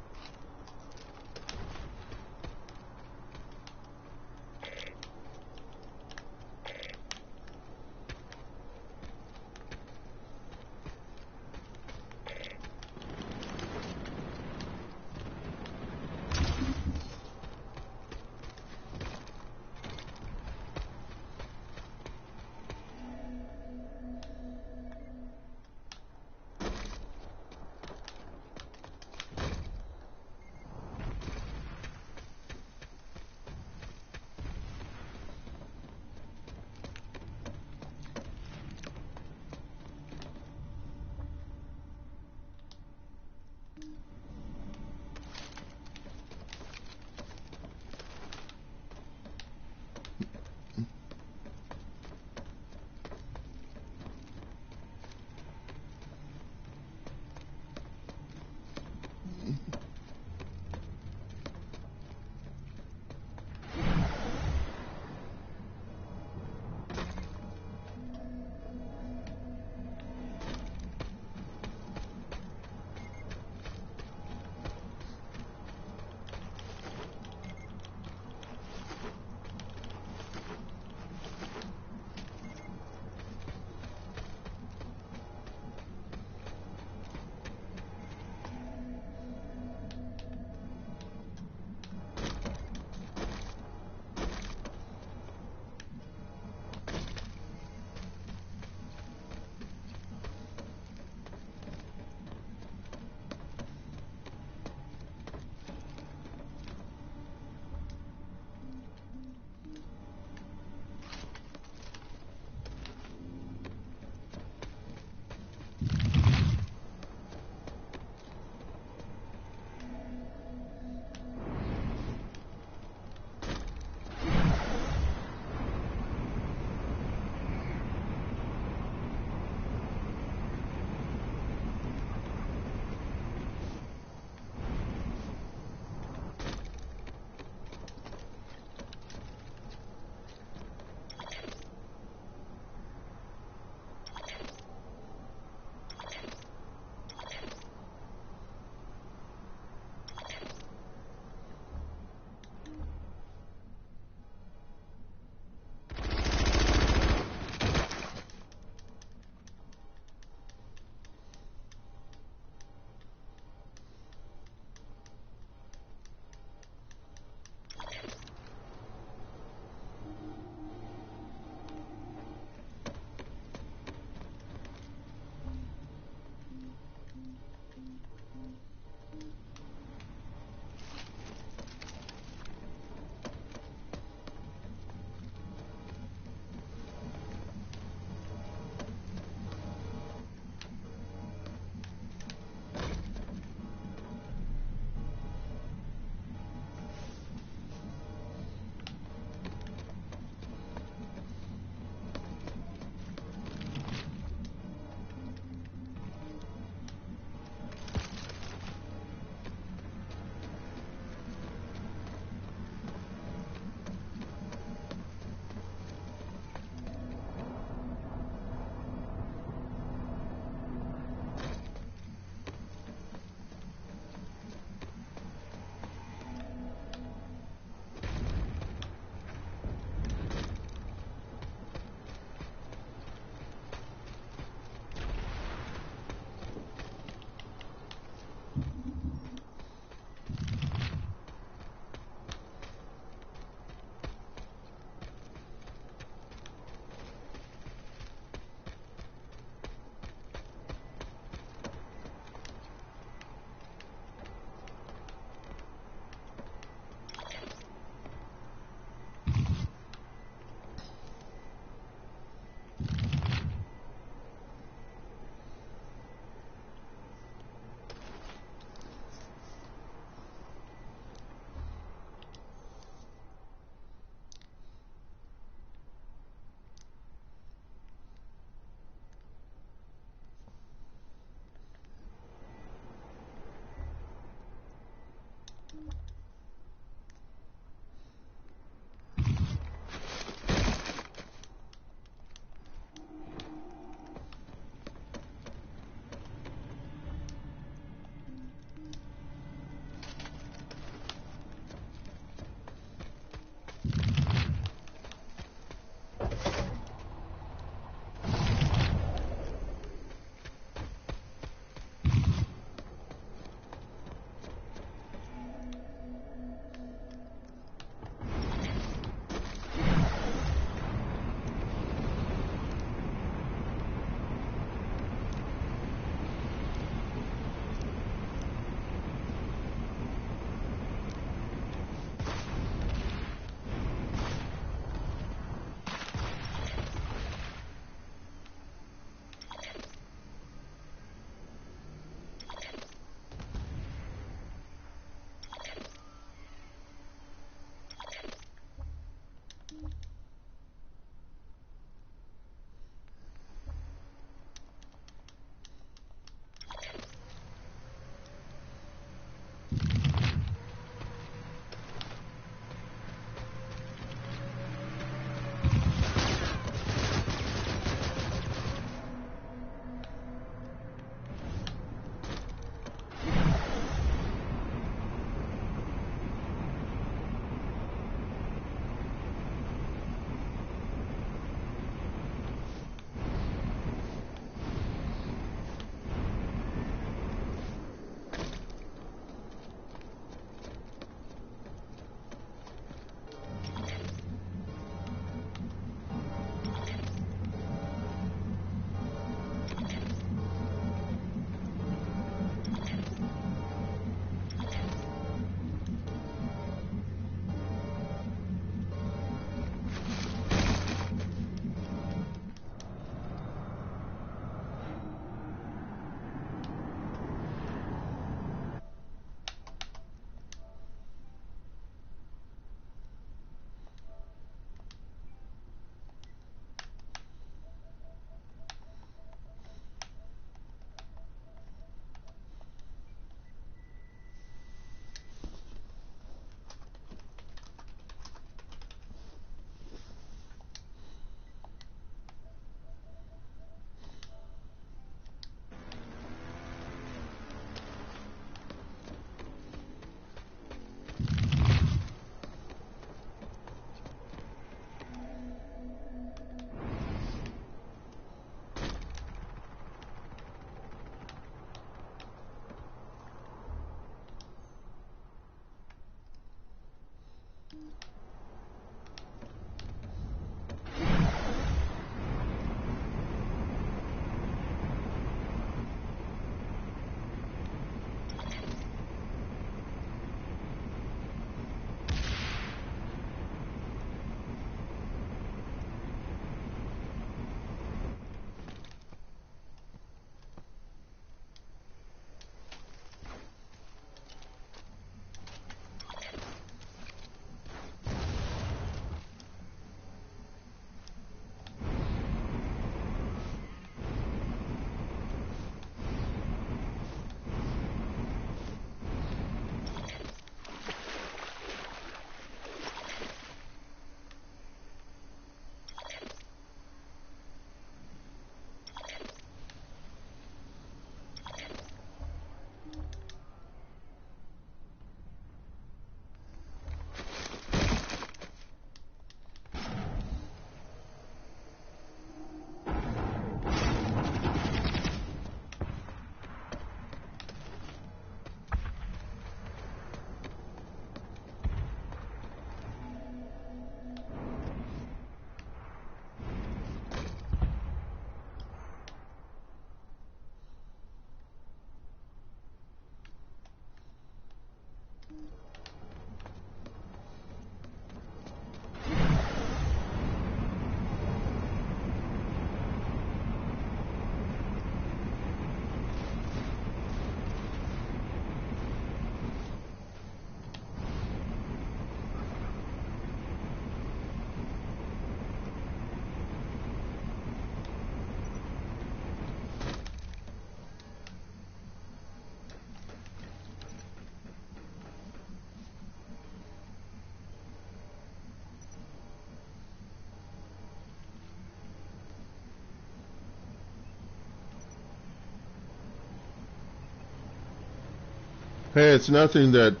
Hey, it's nothing that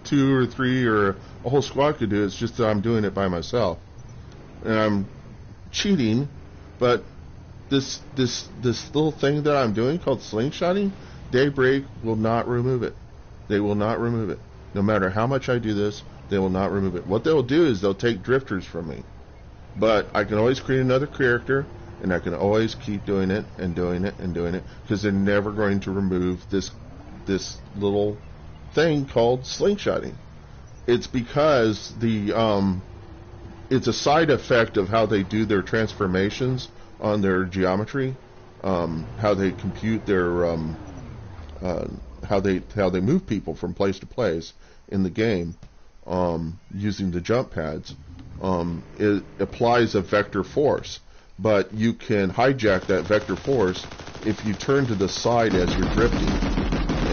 2 or 3 or a whole squad could do. It's just that I'm doing it by myself, and I'm cheating. But this little thing that I'm doing called slingshotting, Daybreak will not remove it. They will not remove it. No matter how much I do this, they will not remove it. What they'll do is they'll take drifters from me. But I can always create another character, and I can always keep doing it and doing it and doing it, because they're never going to remove this little thing called slingshotting. It's because it's a side effect of how they do their transformations on their geometry, how they compute their how they move people from place to place in the game, using the jump pads. It applies a vector force, but you can hijack that vector force if you turn to the side as you're drifting,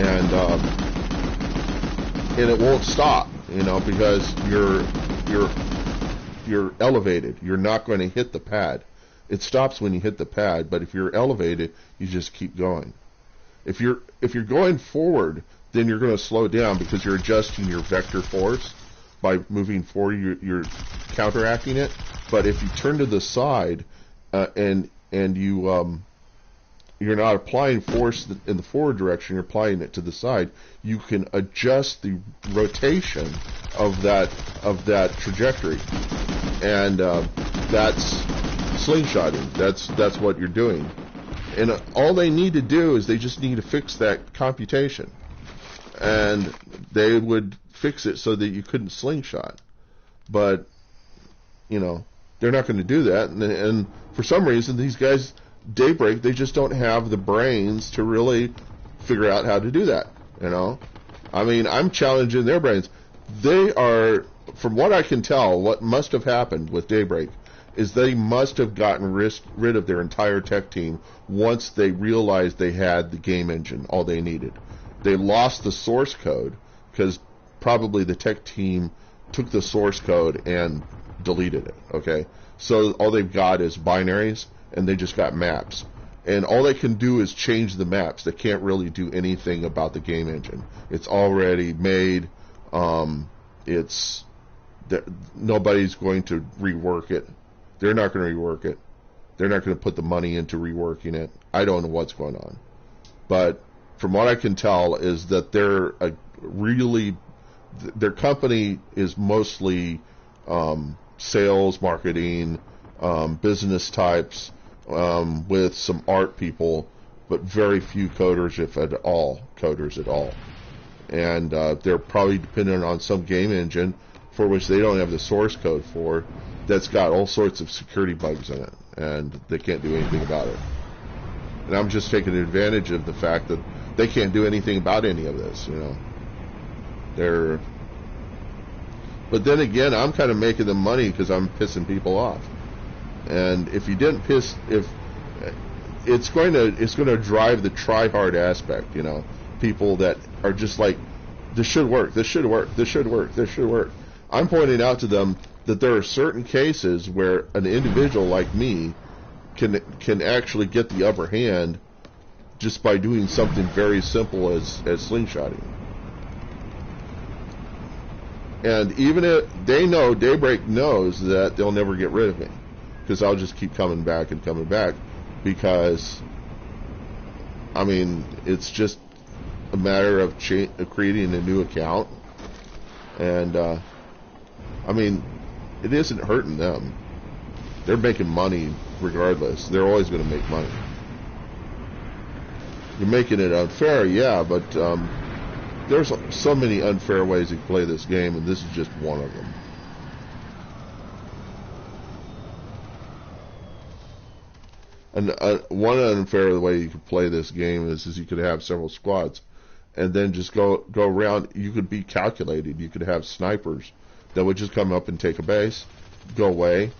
and it won't stop, because you're elevated. You're not going to hit the pad. It stops when you hit the pad, but if you're elevated, you just keep going. If you're going forward, then you're going to slow down because you're adjusting your vector force by moving forward. You're counteracting it. But if you turn to the side and you're not applying force in the forward direction, you're applying it to the side, you can adjust the rotation of that trajectory, and that's slingshotting. That's what you're doing. And all they need to do is they just need to fix that computation, and they would fix it so that you couldn't slingshot. But they're not going to do that, and for some reason these guys, Daybreak, they just don't have the brains to really figure out how to do that. I mean, I'm challenging their brains. They are, from what I can tell, what must have happened with Daybreak is they must have gotten rid of their entire tech team once they realized they had the game engine, all they needed. They lost the source code because probably the tech team took the source code and deleted it, okay? So all they've got is binaries, and they just got maps. And all they can do is change the maps. They can't really do anything about the game engine. It's already made. Nobody's going to rework it. They're not going to rework it. They're not going to put the money into reworking it. I don't know what's going on. But from what I can tell is that their company is mostly sales, marketing, business types, with some art people, but very few coders, if at all, And they're probably dependent on some game engine for which they don't have the source code for, that's got all sorts of security bugs in it, and they can't do anything about it. And I'm just taking advantage of the fact that they can't do anything about any of this, But then again, I'm kind of making them money because I'm pissing people off. And if you didn't piss, it's going to drive the try-hard aspect, people that are just like, this should work, this should work, this should work, this should work. I'm pointing out to them that there are certain cases where an individual like me can actually get the upper hand just by doing something very simple as slingshotting. And even if they know, Daybreak knows that they'll never get rid of me, because I'll just keep coming back and coming back, because, I mean, it's just a matter of creating a new account, and, I mean, it isn't hurting them. They're making money regardless. They're always going to make money. You're making it unfair, yeah, but there's so many unfair ways you can play this game, and this is just one of them. And one unfair way you could play this game is you could have several squads, and then just go around. You could be calculated. You could have snipers that would just come up and take a base, go away.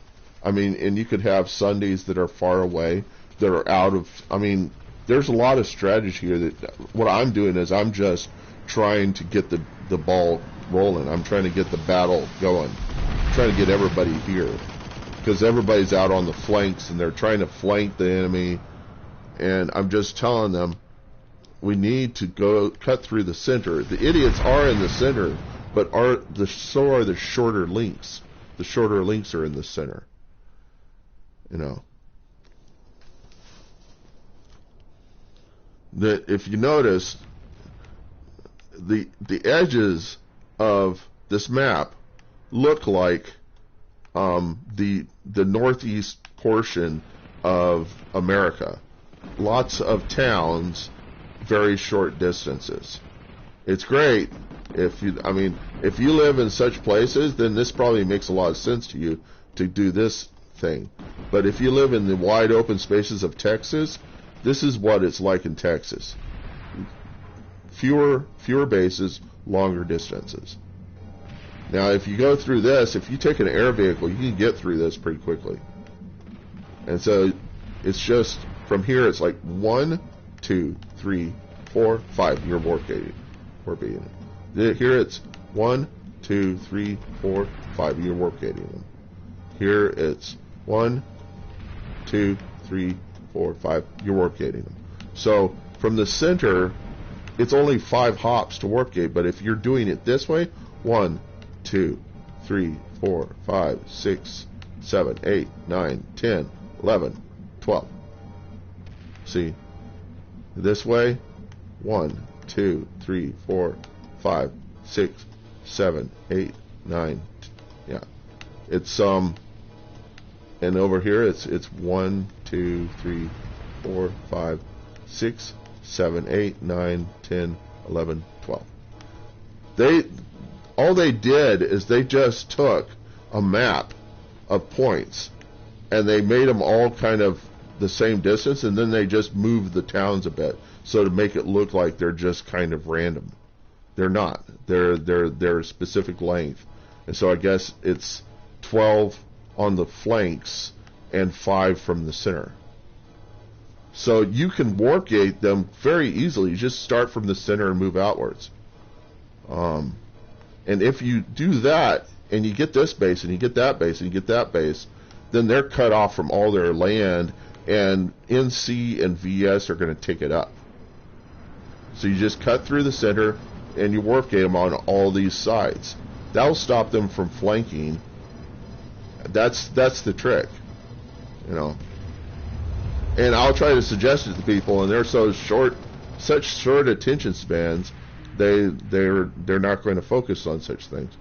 I mean, and you could have Sundays that are far away, that are out of. I mean, there's a lot of strategy here. That what I'm doing is I'm just trying to get the ball rolling. I'm trying to get the battle going. I'm trying to get everybody here, because everybody's out on the flanks and they're trying to flank the enemy. And I'm just telling them, we need to go cut through the center. The idiots are in the center, but so are the shorter links. The shorter links are in the center. You know. That if you notice, the edges of this map look like the northeast portion of America. Lots of towns, very short distances. It's great if you live in such places, then this probably makes a lot of sense to you to do this thing. But if you live in the wide open spaces of Texas, this is what it's like in Texas. Fewer bases, longer distances. Now, if you go through this, if you take an air vehicle, you can get through this pretty quickly. And so it's just, from here, it's like 1, 2, 3, 4, 5. You're warp-gating. Here it's 1, 2, 3, 4, 5. You're warp-gating them. Here it's 1, 2, 3, 4, 5. You're warp-gating them. So from the center, it's only 5 hops to warp-gate. But if you're doing it this way, 1, 2, 3, 4, 5, 6, 7, 8, 9, 10, 11, 12. See? This way, 1, 2, 3, 4, 5, 6, 7, 8, 9. Yeah. It's and over here it's 1, 2, 3, 4, 5, 6, 7, 8, 9, 10, 11, 12. All they did is they just took a map of points and they made them all kind of the same distance, and then they just moved the towns a bit so to make it look like they're just kind of random. They're not. They're a specific length. And so I guess it's 12 on the flanks and 5 from the center. So you can warp gate them very easily. You just start from the center and move outwards. And if you do that, and you get this base, and you get that base, and you get that base, then they're cut off from all their land, and NC and VS are going to take it up. So you just cut through the center, and you warp gate them on all these sides. That'll stop them from flanking. That's the trick, you know. And I'll try to suggest it to people, and they're such short attention spans, they're not going to focus on such things.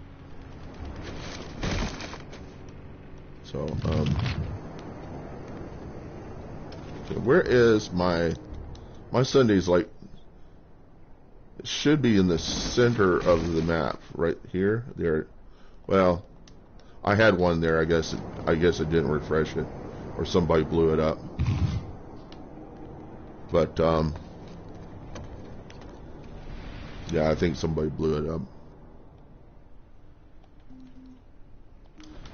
So, okay, where is my Sunday's like? It should be in the center of the map, right here. There. Well, I had one there. I guess it didn't refresh it, or somebody blew it up. But yeah, I think somebody blew it up.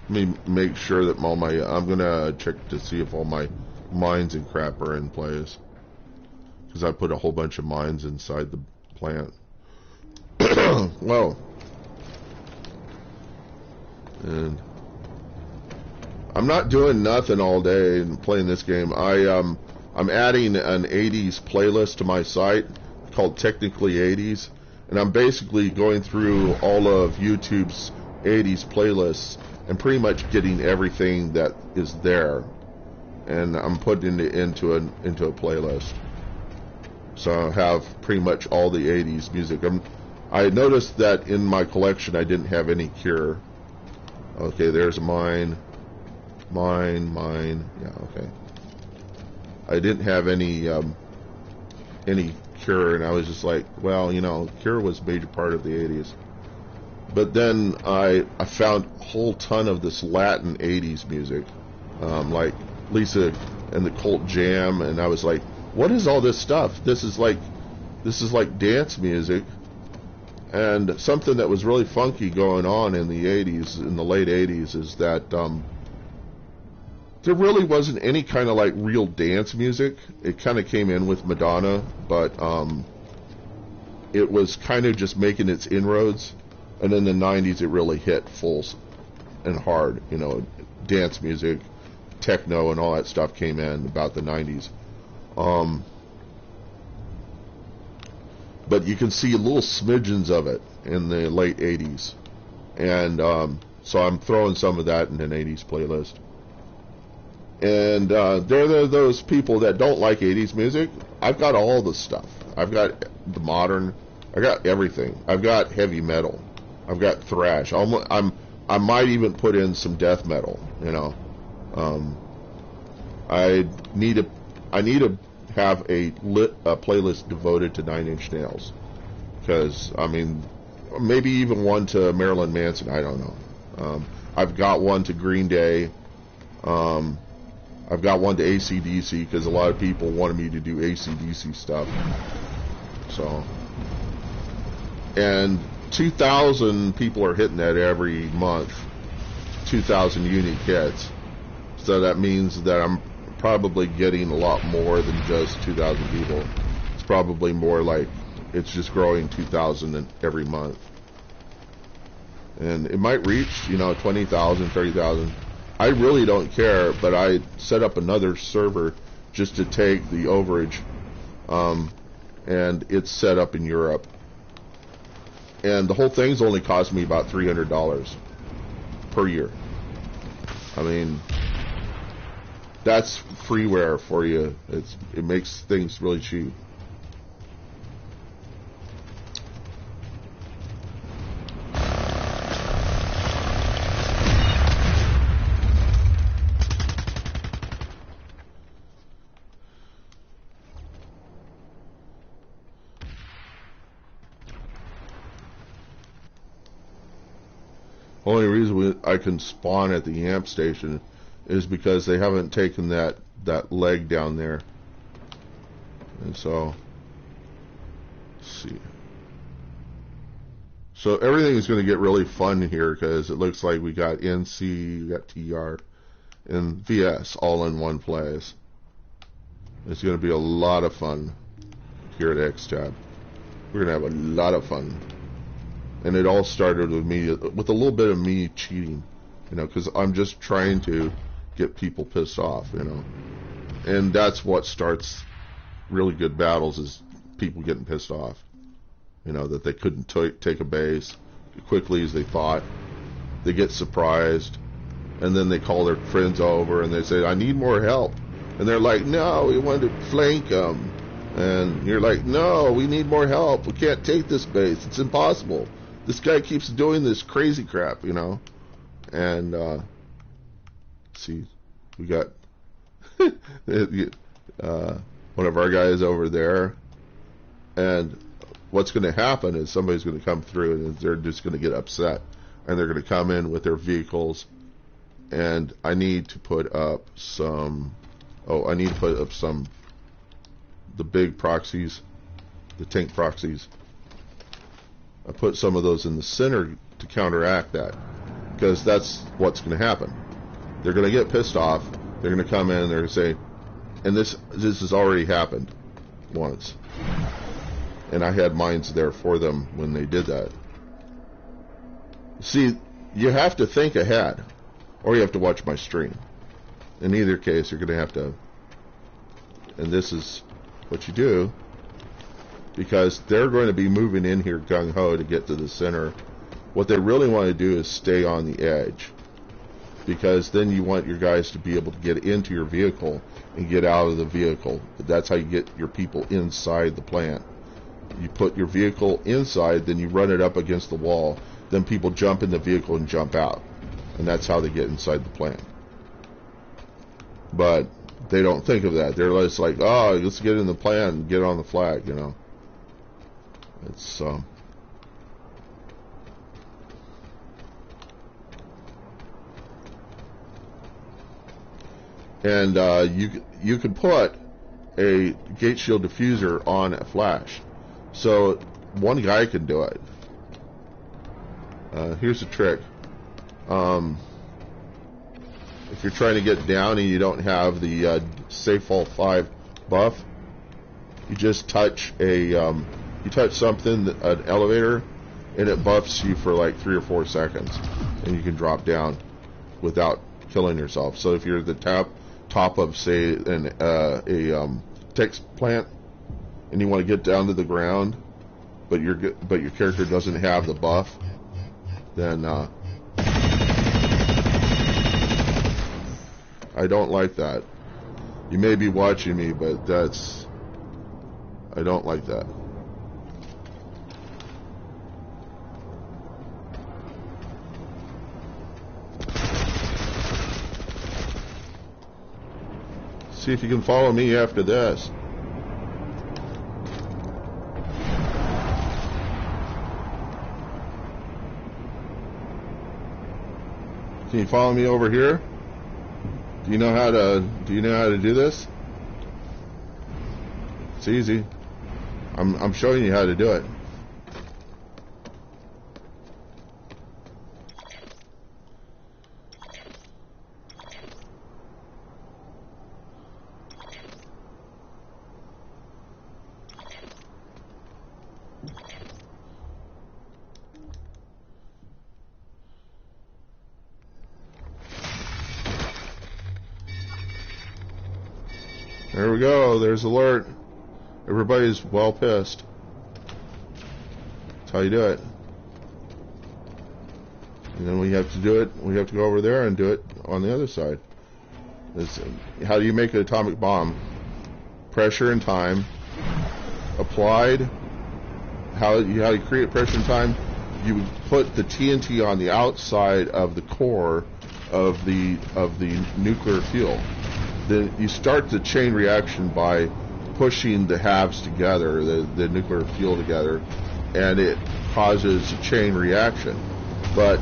Let me make sure that all my I'm gonna check to see if all my mines and crap are in place, because I put a whole bunch of mines inside the plant. Well, and I'm not doing nothing all day and playing this game. I'm adding an 80s playlist to my site called Technically 80s, and I'm basically going through all of YouTube's 80s playlists and pretty much getting everything that is there, and I'm putting it into a playlist. So I have pretty much all the 80s music. I noticed that in my collection I didn't have any Cure. Okay, there's mine. Yeah, okay. I didn't have any Cure, and I was just like, well, you know, Cure was a major part of the 80s. But then I found a whole ton of this Latin 80s music, like Lisa and the Cult Jam, and I was like, what is all this stuff? This is like dance music. And something that was really funky going on in the 80s, in the late 80s, is that there really wasn't any kind of like real dance music. It kind of came in with Madonna, but it was kind of just making its inroads. And in the 90s, it really hit full and hard. You know, dance music, techno, and all that stuff came in about the 90s. but you can see little smidgens of it in the late 80s. And so I'm throwing some of that in an 80s playlist. And there are those people that don't like 80s music. I've got all the stuff. I've got the modern. I got everything. I've got heavy metal. I've got thrash. I might even put in some death metal. You know, I need to have a playlist devoted to Nine Inch Nails, because I mean, maybe even one to Marilyn Manson. I don't know. I've got one to Green Day. I've got one to AC/DC, because a lot of people wanted me to do AC/DC stuff. So, and 2,000 people are hitting that every month. 2,000 unique hits. So that means that I'm probably getting a lot more than just 2,000 people. It's probably more like it's just growing 2,000 every month. And it might reach, 20,000, 30,000. I really don't care, but I set up another server just to take the overage, and it's set up in Europe. And the whole thing's only cost me about $300 per year. I mean, that's freeware for you. It makes things really cheap. Only reason I can spawn at the amp station is because they haven't taken that leg down there. And so, let's see. So everything is going to get really fun here, because it looks like we got NC, we got TR, and VS all in one place. It's going to be a lot of fun here at XChat. We're going to have a lot of fun. And it all started with me, with a little bit of me cheating, because I'm just trying to get people pissed off, And that's what starts really good battles, is people getting pissed off, that they couldn't take a base as quickly as they thought. They get surprised, and then they call their friends over and they say, I need more help. And they're like, no, we want to flank them. And you're like, no, we need more help. We can't take this base. It's impossible. This guy keeps doing this crazy crap, And, see, we got one of our guys over there. And what's going to happen is somebody's going to come through and they're just going to get upset. And they're going to come in with their vehicles. And I need to put up the big proxies, the tank proxies. I put some of those in the center to counteract that, because that's what's going to happen. They're going to get pissed off. They're going to come in and they're going to say, and this has already happened once, and I had mines there for them when they did that. See, you have to think ahead, or you have to watch my stream. In either case, you're going to have to, and this is what you do, because they're going to be moving in here gung-ho to get to the center. What they really want to do is stay on the edge, because then you want your guys to be able to get into your vehicle and get out of the vehicle. That's how you get your people inside the plant. You put your vehicle inside, then you run it up against the wall, then people jump in the vehicle and jump out, and that's how they get inside the plant. But they don't think of that. They're just like, oh, let's get in the plant and get on the flag, It's and you can put a gate shield diffuser on a flash, so one guy can do it. Here's a trick. If you're trying to get down and you don't have the Safe Fall 5 buff, you just touch you touch something, an elevator, and it buffs you for like 3 or 4 seconds, and you can drop down without killing yourself. So if you're at the top of, say, a text plant, and you want to get down to the ground, but your character doesn't have the buff, then I don't like that. You may be watching me, but I don't like that. See if you can follow me after this. Can you follow me over here? Do you know how to do this? It's easy. I'm showing you how to do it. There we go. There's alert. Everybody's well pissed. That's how you do it. And then we have to do it. We have to go over there and do it on the other side. How do you make an atomic bomb? Pressure and time. Applied. How you create pressure and time? You put the TNT on the outside of the core of the nuclear fuel. Then you start the chain reaction by pushing the halves together, the nuclear fuel together, and it causes a chain reaction. But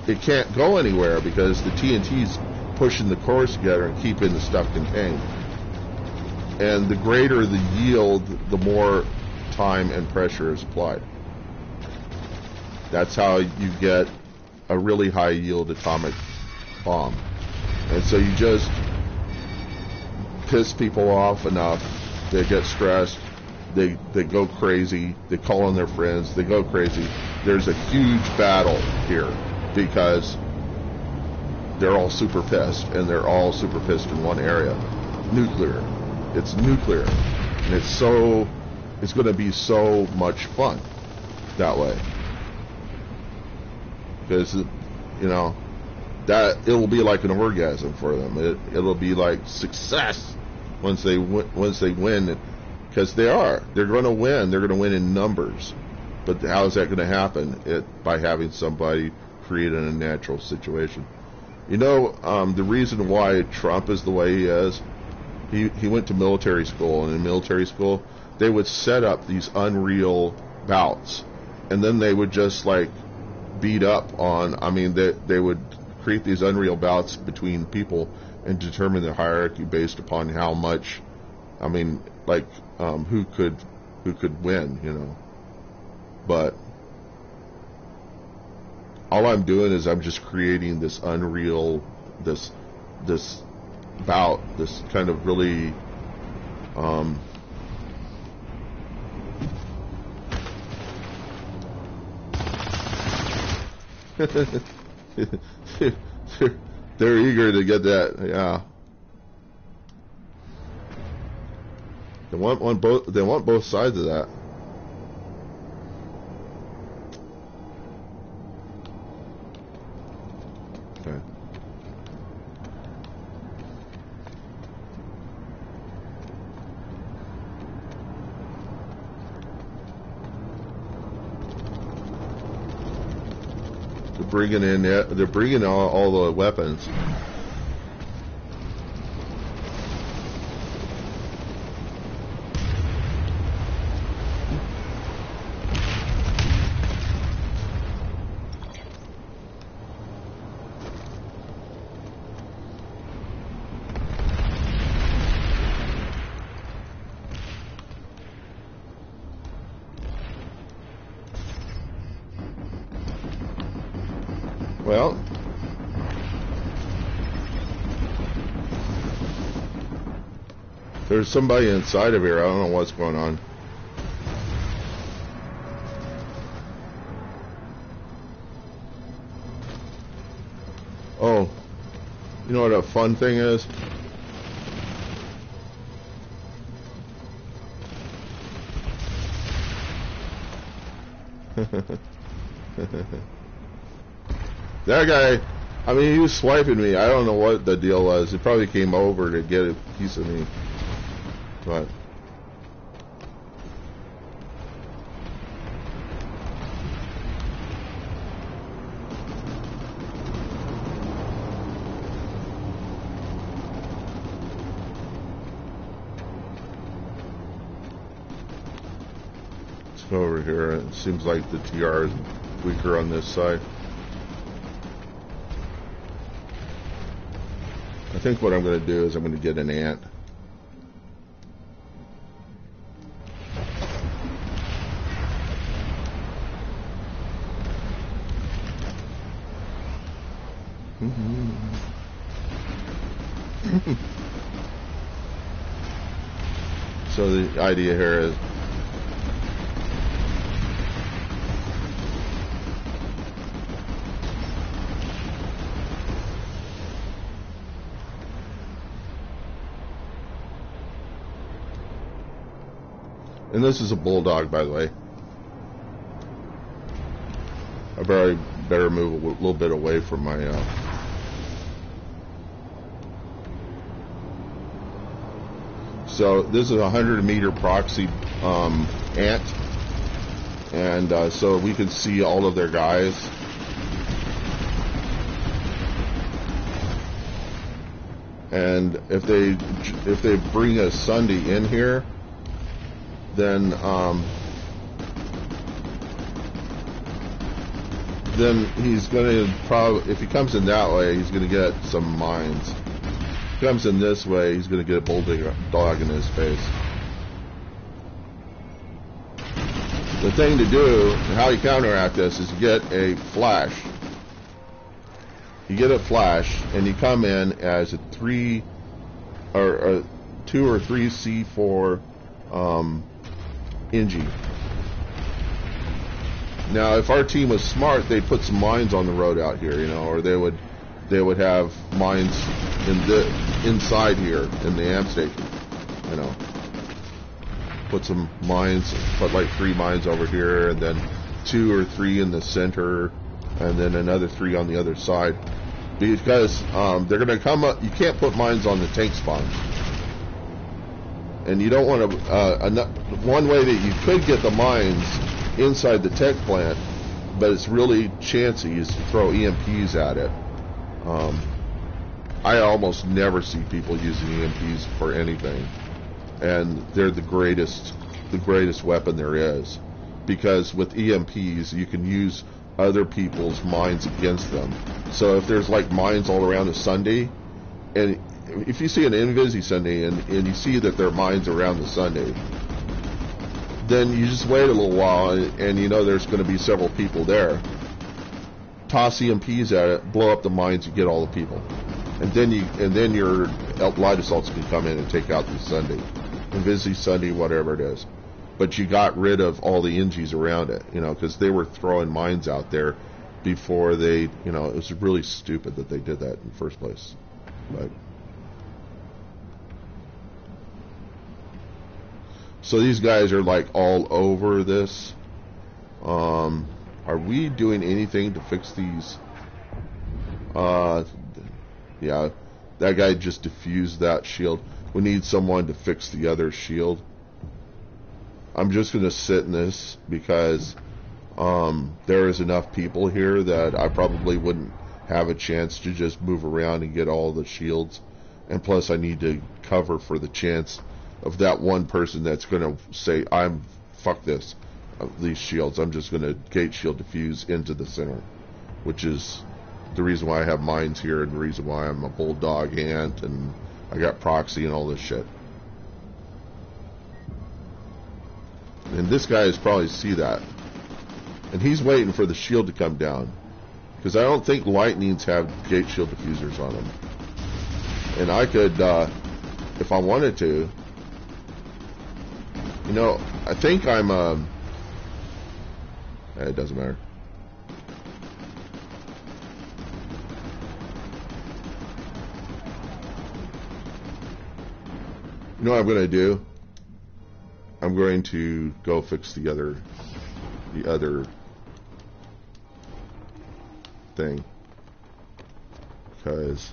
it can't go anywhere because the TNT's pushing the cores together and keeping the stuff contained. And the greater the yield, the more time and pressure is applied. That's how you get a really high yield atomic bomb. And so you just piss people off enough, they get stressed, they go crazy, they call on their friends, they go crazy. There's a huge battle here because they're all super pissed, and they're all super pissed in one area. Nuclear. It's nuclear. And it's going to be so much fun that way. Because, that it'll be like an orgasm for them. It'll be like success once they win, because they're going to win. They're going to win in numbers. But how is that going to happen? By having somebody create an unnatural situation. The reason why Trump is the way he is, he went to military school, and in military school they would set up these unreal bouts, and then they would just like beat up on. They would create these unreal bouts between people and determine the hierarchy based upon how much, who could win, But all I'm doing is I'm just creating this unreal, this bout, this kind of really, they're eager to get that, yeah. They want both sides of that. Okay. They're bringing all the weapons. Well, there's somebody inside of here. I don't know what's going on. Oh, you know what a fun thing is? That guy, I mean, he was swiping me. I don't know what the deal was. He probably came over to get a piece of me. But let's go over here. It seems like the TR is weaker on this side. I think what I'm going to do is I'm going to get an ant. So the idea here is and this is a bulldog, by the way. I better move a little bit away from my so this is a 100-meter proxy ant, and so we can see all of their guys. And if they bring a Sunday in here, then he's going to probably, if he comes in that way, he's going to get some mines. If he comes in this way, he's going to get a bulldog in his face. The thing to do, and how you counteract this, is you get a flash. You get a flash, and you come in as a 2 or 3 C4 Ingy. Now, if our team was smart, they'd put some mines on the road out here, you know, or they would have mines inside here in the amp station, you know. Put some mines, put like 3 mines over here, and then 2 or 3 in the center, and then another 3 on the other side, because they're going to come up. You can't put mines on the tank spawns. And you don't want to, one way that you could get the mines inside the tech plant, but it's really chancy, is to throw EMPs at it. I almost never see people using EMPs for anything. And they're the greatest weapon there is. Because with EMPs, you can use other people's mines against them. So if there's like mines all around a Sunday, and if you see an Invisi Sunday and you see that there are mines around the Sunday, then you just wait a little while and you know there's going to be several people there. Toss EMPs at it, blow up the mines, you get all the people, and then your light assaults can come in and take out the Sunday, Invisi Sunday, whatever it is. But you got rid of all the Ingies around it, you know, because they were throwing mines out there before they, you know, it was really stupid that they did that in the first place. But so these guys are like all over this. Are we doing anything to fix these? Yeah, that guy just diffused that shield. We need someone to fix the other shield. I'm just going to sit in this because there is enough people here that I probably wouldn't have a chance to just move around and get all the shields. And plus I need to cover for the chance of that one person that's going to say, fuck this, these shields. I'm just going to gate shield diffuse into the center, which is the reason why I have mines here and the reason why I'm a bulldog ant and I got proxy and all this shit. And this guy is probably see that, and he's waiting for the shield to come down, because I don't think lightnings have gate shield diffusers on them. And I could, if I wanted to, you know, I think I'm it doesn't matter. You know what I'm going to do? I'm going to go fix the other thing. Because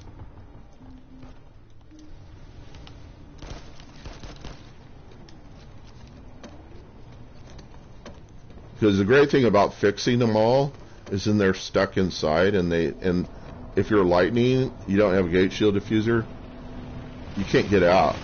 the great thing about fixing them all is then they're stuck inside, and if you're lightning, you don't have a gate shield diffuser, you can't get out.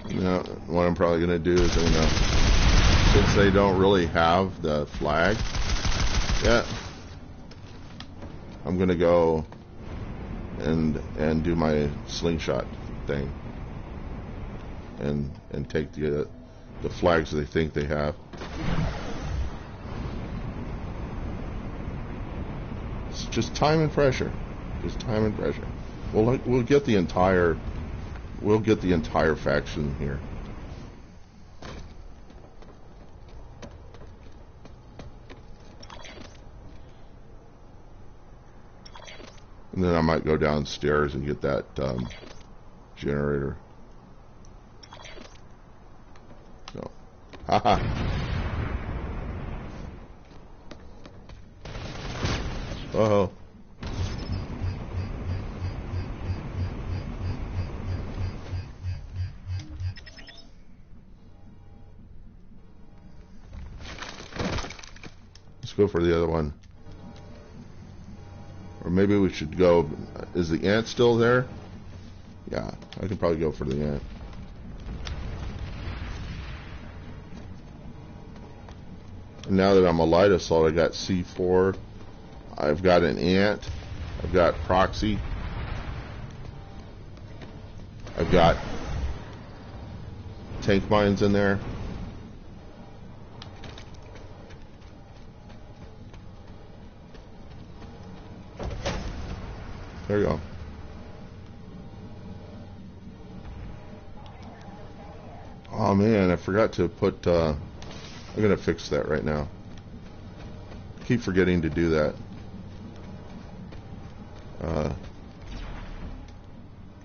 Now, what I'm probably going to do is, since they don't really have the flag yet, I'm going to go and do my slingshot thing and take the flags they think they have. It's just time and pressure. Just time and pressure. We'll get the entire faction here. And then I might go downstairs and get that generator. So, haha. Uh-oh. Let's go for the other one. Or maybe we should go... Is the ant still there? Yeah, I could probably go for the ant. And now that I'm a light assault, I got C4. I've got an ant. I've got proxy. I've got tank mines in there. There you go. Oh man, I forgot to put, I'm gonna fix that right now. Keep forgetting to do that.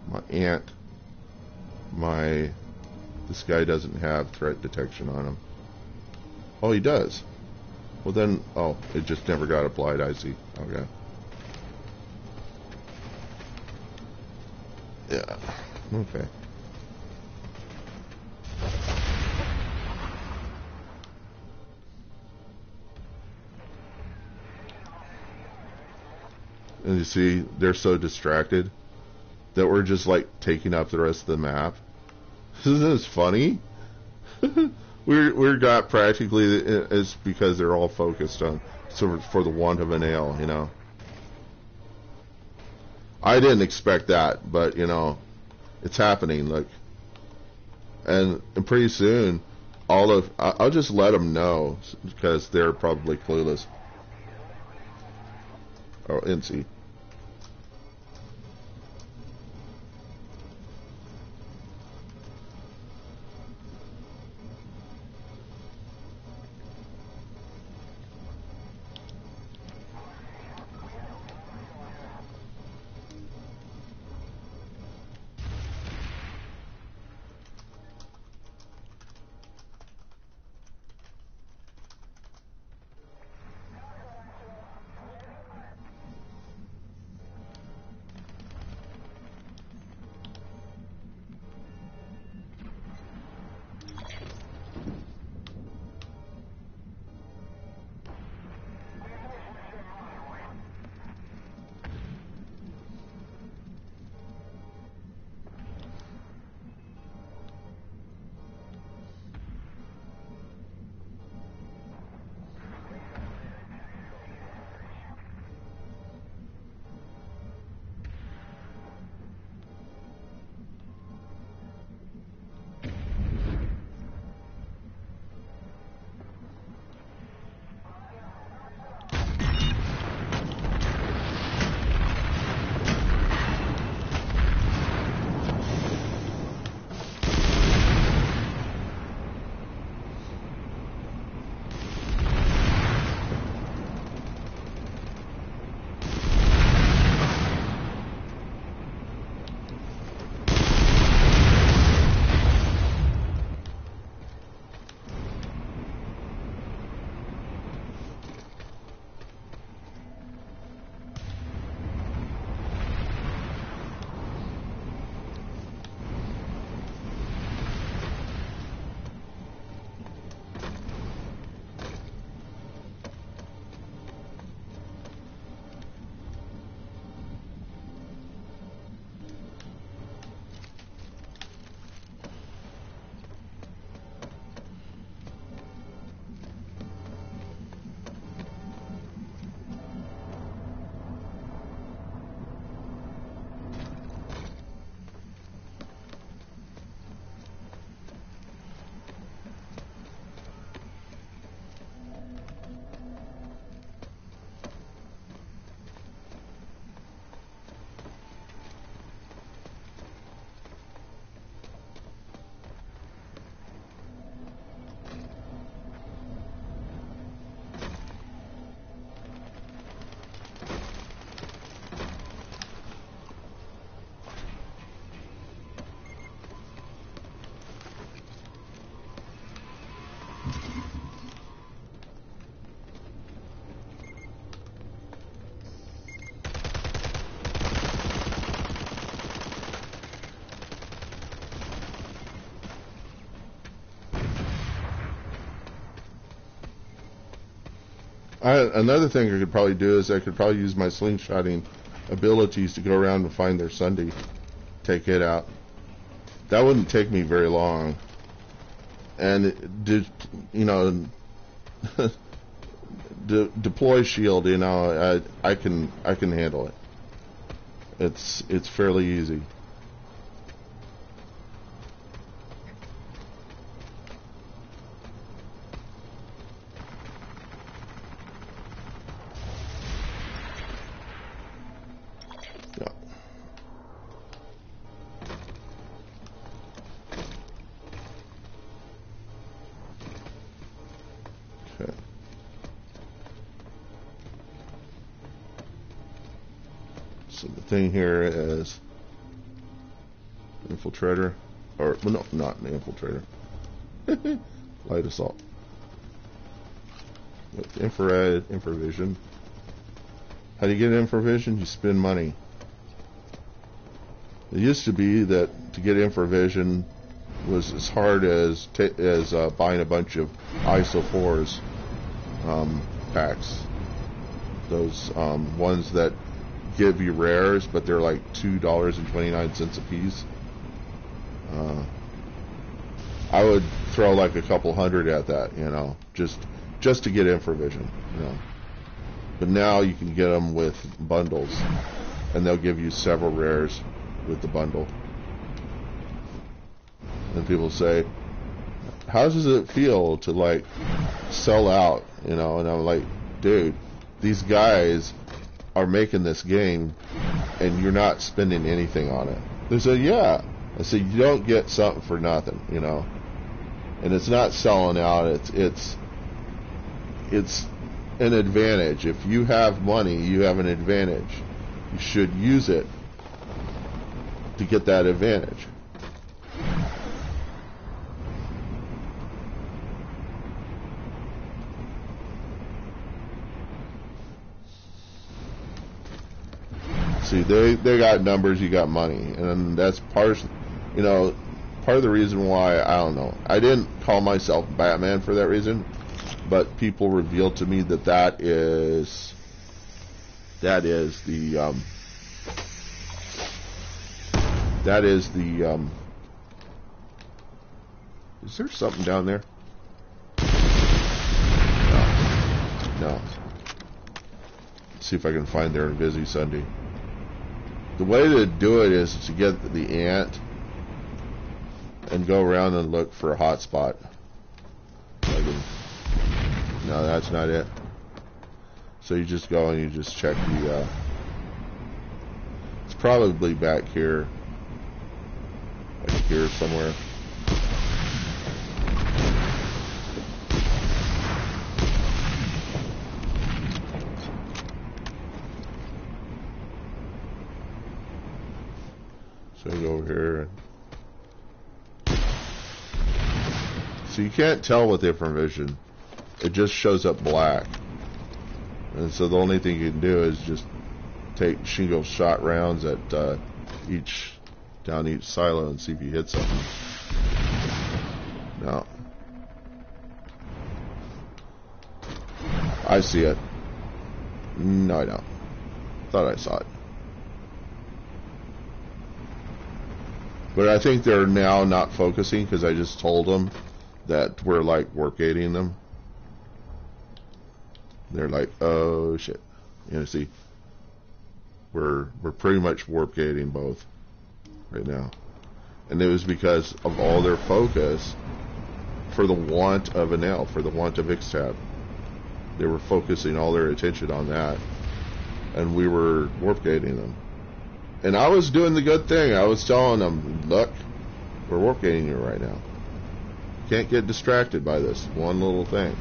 My ant, this guy doesn't have threat detection on him. Oh, he does. Well then, oh, it just never got applied, I see. Okay. Yeah, okay. And you see, they're so distracted that we're just like taking up the rest of the map. Isn't this funny? we're got practically, it's because they're all focused on, so for the want of a nail, you know. I didn't expect that, but you know, it's happening. Look, and pretty soon, I'll just let them know because they're probably clueless. Oh, NC. Another thing I could probably do is I could probably use my slingshotting abilities to go around and find their Sunday, take it out. That wouldn't take me very long. And deploy shield. I can handle it. It's fairly easy. So the thing here is infiltrator, or well, no, not an infiltrator. Light assault with infrared, infravision. How do you get infravision? You spend money. It used to be that to get infravision was as hard as buying a bunch of ISO 4s packs. Those ones that give you rares, but they're like $2.29 a piece. I would throw like a couple hundred at that, just to get infravision, But now you can get them with bundles, and they'll give you several rares with the bundle. And people say, how does it feel to like sell out, And I'm like, dude, these guys are making this game and you're not spending anything on it. They said, yeah. I said, you don't get something for nothing, And it's not selling out. It's an advantage. If you have money, you have an advantage. You should use it to get that advantage. See, they got numbers, you got money, and that's part of the reason why, I don't know. I didn't call myself Batman for that reason, but people revealed to me that is the is there something down there? No. Let's see if I can find their busy Sunday. The way to do it is to get the ant and go around and look for a hot spot. No, that's not it. So you just go and you just check the it's probably back here, like here somewhere. So you go over here. So you can't tell with infravision. It just shows up black. And so the only thing you can do is just take single shot rounds at down each silo and see if you hit something. No. I see it. No, I don't. Thought I saw it. But I think they're now not focusing because I just told them that we're like warp gating them. They're like, oh shit. See, we're pretty much warp gating both right now. And it was because of all their focus for the want of an L, for the want of X-Tab. They were focusing all their attention on that. And we were warp gating them. And I was doing the good thing. I was telling them, look, we're warp gating you right now. Can't get distracted by this one little thing.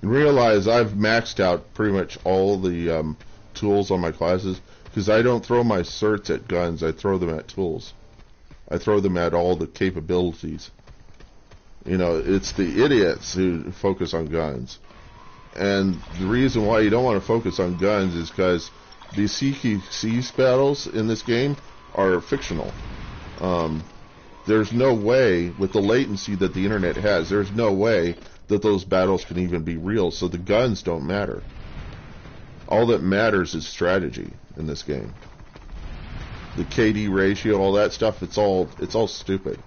And realize I've maxed out pretty much all the tools on my classes, because I don't throw my certs at guns, I throw them at tools. I throw them at all the capabilities. You know, it's the idiots who focus on guns. And the reason why you don't want to focus on guns is because these CQC battles in this game are fictional. There's no way, with the latency that the internet has, there's no way that those battles can even be real, so the guns don't matter. All that matters is strategy in this game. The KD ratio, all that stuff, it's all stupid.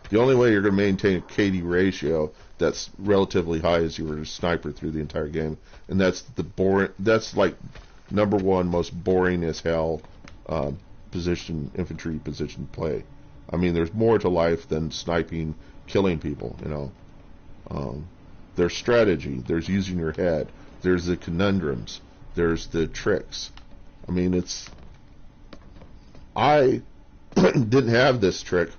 The only way you're going to maintain a KD ratio that's relatively high is you were a sniper through the entire game, and that's like number one most boring as hell infantry position play. I mean, there's more to life than sniping, killing people, you know. There's strategy, there's using your head, there's the conundrums, there's the tricks. I mean, I didn't have this trick.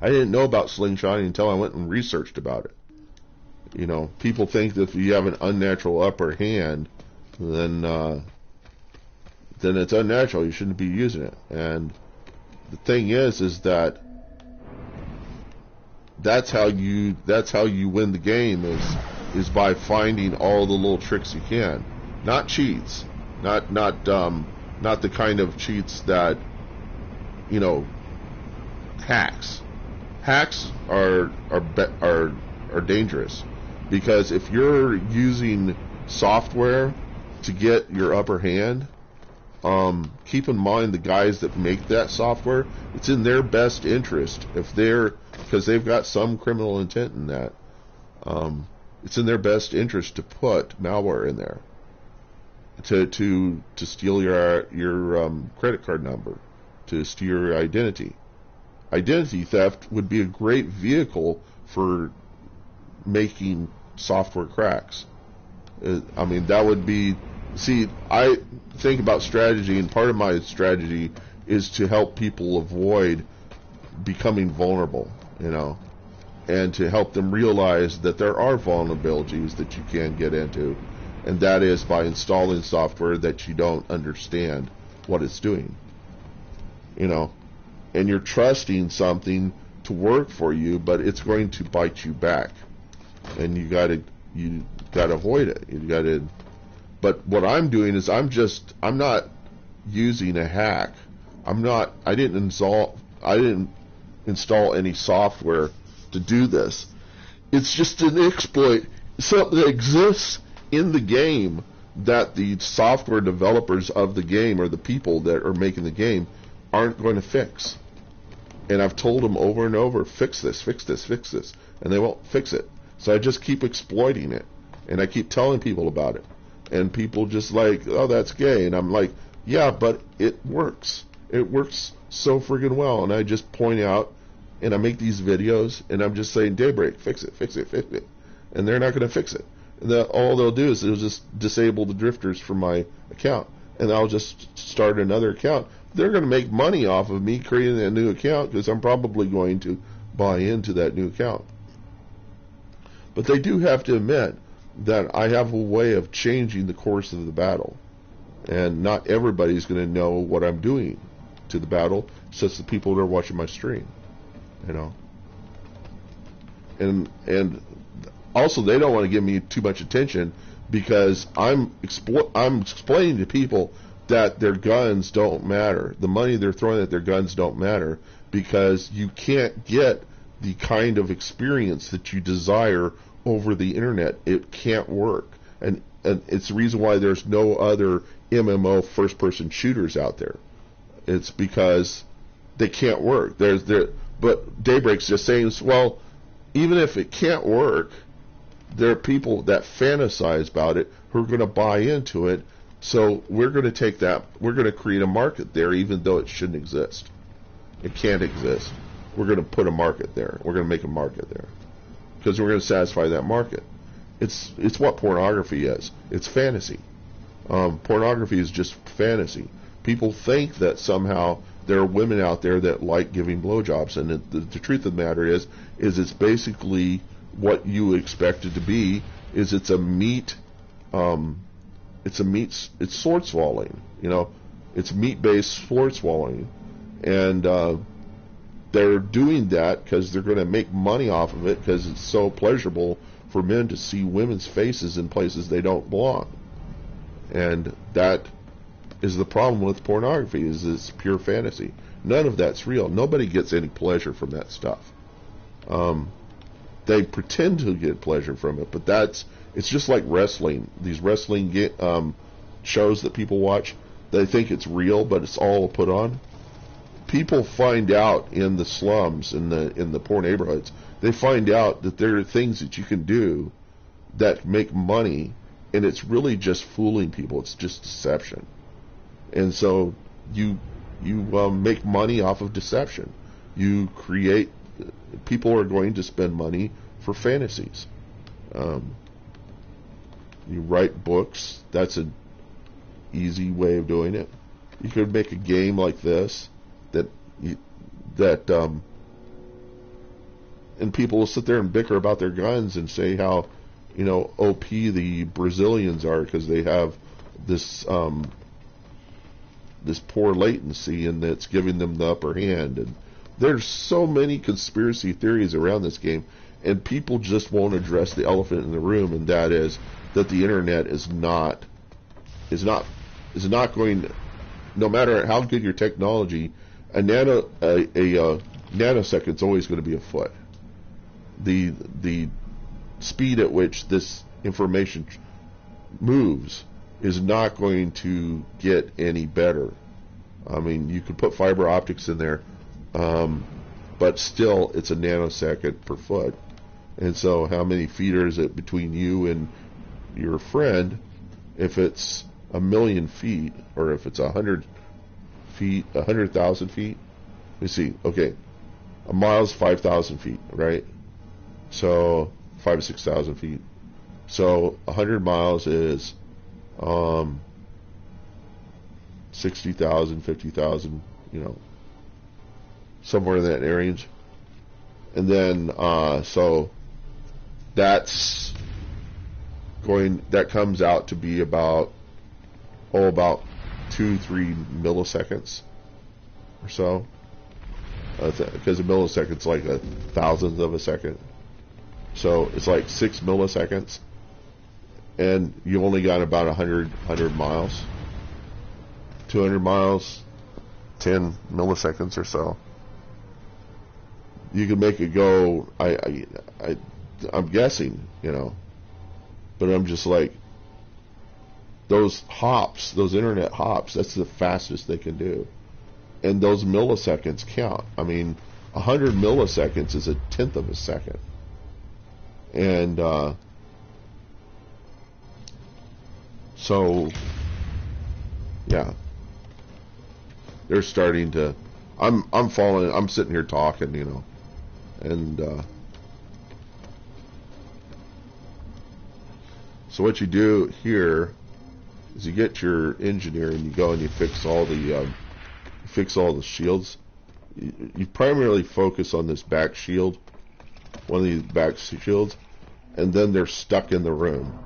I didn't know about slingshotting until I went and researched about it. You know, people think that if you have an unnatural upper hand, then it's unnatural. You shouldn't be using it. And the thing is that that's how you win the game is by finding all the little tricks you can, not cheats, not the kind of cheats that, you know, hacks. Hacks are dangerous, because if you're using software to get your upper hand, keep in mind the guys that make that software, it's in their best interest, because they've got some criminal intent in that, it's in their best interest to put malware in there to steal your credit card number, to steal your identity. Identity theft would be a great vehicle for making software cracks. I mean, that would be... See, I think about strategy, and part of my strategy is to help people avoid becoming vulnerable, you know, and to help them realize that there are vulnerabilities that you can get into, and that is by installing software that you don't understand what it's doing, you know, and you're trusting something to work for you, but it's going to bite you back, and you gotta avoid it. But what I'm doing is I'm not using a hack. I didn't install any software to do this. It's just an exploit, something that exists in the game that the software developers of the game, or the people that are making the game, aren't going to fix. And I've told them over and over, fix this, fix this, fix this, and they won't fix it. So I just keep exploiting it, and I keep telling people about it. And people just like, oh, that's gay. And I'm like, yeah, but it works. It works so friggin' well. And I just point out, and I make these videos, and I'm just saying, Daybreak, fix it, fix it, fix it. And they're not going to fix it. All they'll do is they'll just disable the drifters from my account, and I'll just start another account. They're going to make money off of me creating a new account, because I'm probably going to buy into that new account. But they do have to admit that I have a way of changing the course of the battle, and not everybody's going to know what I'm doing to the battle, such the people that are watching my stream, you know. And also, they don't want to give me too much attention, because I'm explaining to people that their guns don't matter. The money they're throwing at their guns don't matter, because you can't get the kind of experience that you desire over the internet. It can't work, and it's the reason why there's no other MMO first-person shooters out there. It's because they can't work. But Daybreak's just saying, well, even if it can't work, there are people that fantasize about it who are going to buy into it. So we're going to take that. We're going to create a market there, even though it shouldn't exist. It can't exist. We're going to put a market there. We're going to make a market there, because we're going to satisfy that market. It's what pornography is. It's fantasy. Pornography is just fantasy. People think that somehow there are women out there that like giving blowjobs, and the truth of the matter is it's basically what you expect it to be, is it's sword swallowing. You know, it's meat-based sword swallowing, and they're doing that because they're going to make money off of it because it's so pleasurable for men to see women's faces in places they don't belong. And that is the problem with pornography, is it's pure fantasy. None of that's real. Nobody gets any pleasure from that stuff. They pretend to get pleasure from it, but it's just like wrestling. These wrestling shows that people watch, they think it's real, but it's all put on. People find out in the slums, in the poor neighborhoods, they find out that there are things that you can do that make money, and it's really just fooling people. It's just deception. And so you make money off of deception. People are going to spend money for fantasies. You write books. That's an easy way of doing it. You could make a game like this and people will sit there and bicker about their guns and say how, you know, OP the Brazilians are because they have this poor latency and it's giving them the upper hand. And there's so many conspiracy theories around this game, and people just won't address the elephant in the room, and that is that the internet is not going. No matter how good your technology, a nanosecond's always going to be a foot. The speed at which this information moves is not going to get any better. I mean, you could put fiber optics in there, but still it's a nanosecond per foot. And so how many feet is it between you and your friend? If it's 1,000,000 feet, or if it's 100 feet, 100,000 feet? Let me see. Okay, a mile's 5,000 feet, right? So 5,000 to 6,000 feet. So 100 miles is 60,000, 50,000, you know, somewhere in that range. And then so that comes out to be about 2-3 milliseconds or so, because a millisecond's like a thousandth of a second. So it's like 6 milliseconds, and you only got about 100 miles. 200 miles, 10 milliseconds or so. You can make it go. I'm guessing, you know, but I'm just like, those hops, those internet hops, that's the fastest they can do, and those milliseconds count. I mean, 100 milliseconds is a tenth of a second. And so, yeah, they're starting to. I'm following. I'm sitting here talking, you know, and so what you do here is you get your engineer and you go and you fix all the shields. You primarily focus on this back shield, one of these back shields, and then they're stuck in the room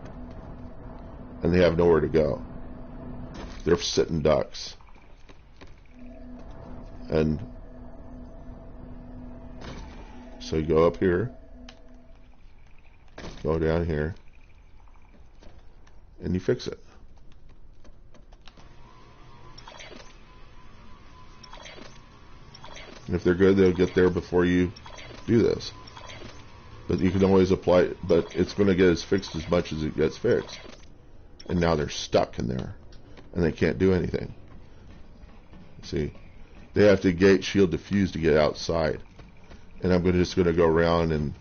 and they have nowhere to go. They're sitting ducks. And so you go up here, go down here, and you fix it. And if they're good, they'll get there before you do this. But you can always apply, but it's going to get as fixed as much as it gets fixed. And now they're stuck in there, and they can't do anything. See, they have to gate shield diffuse to get outside. And I'm just going to go around, and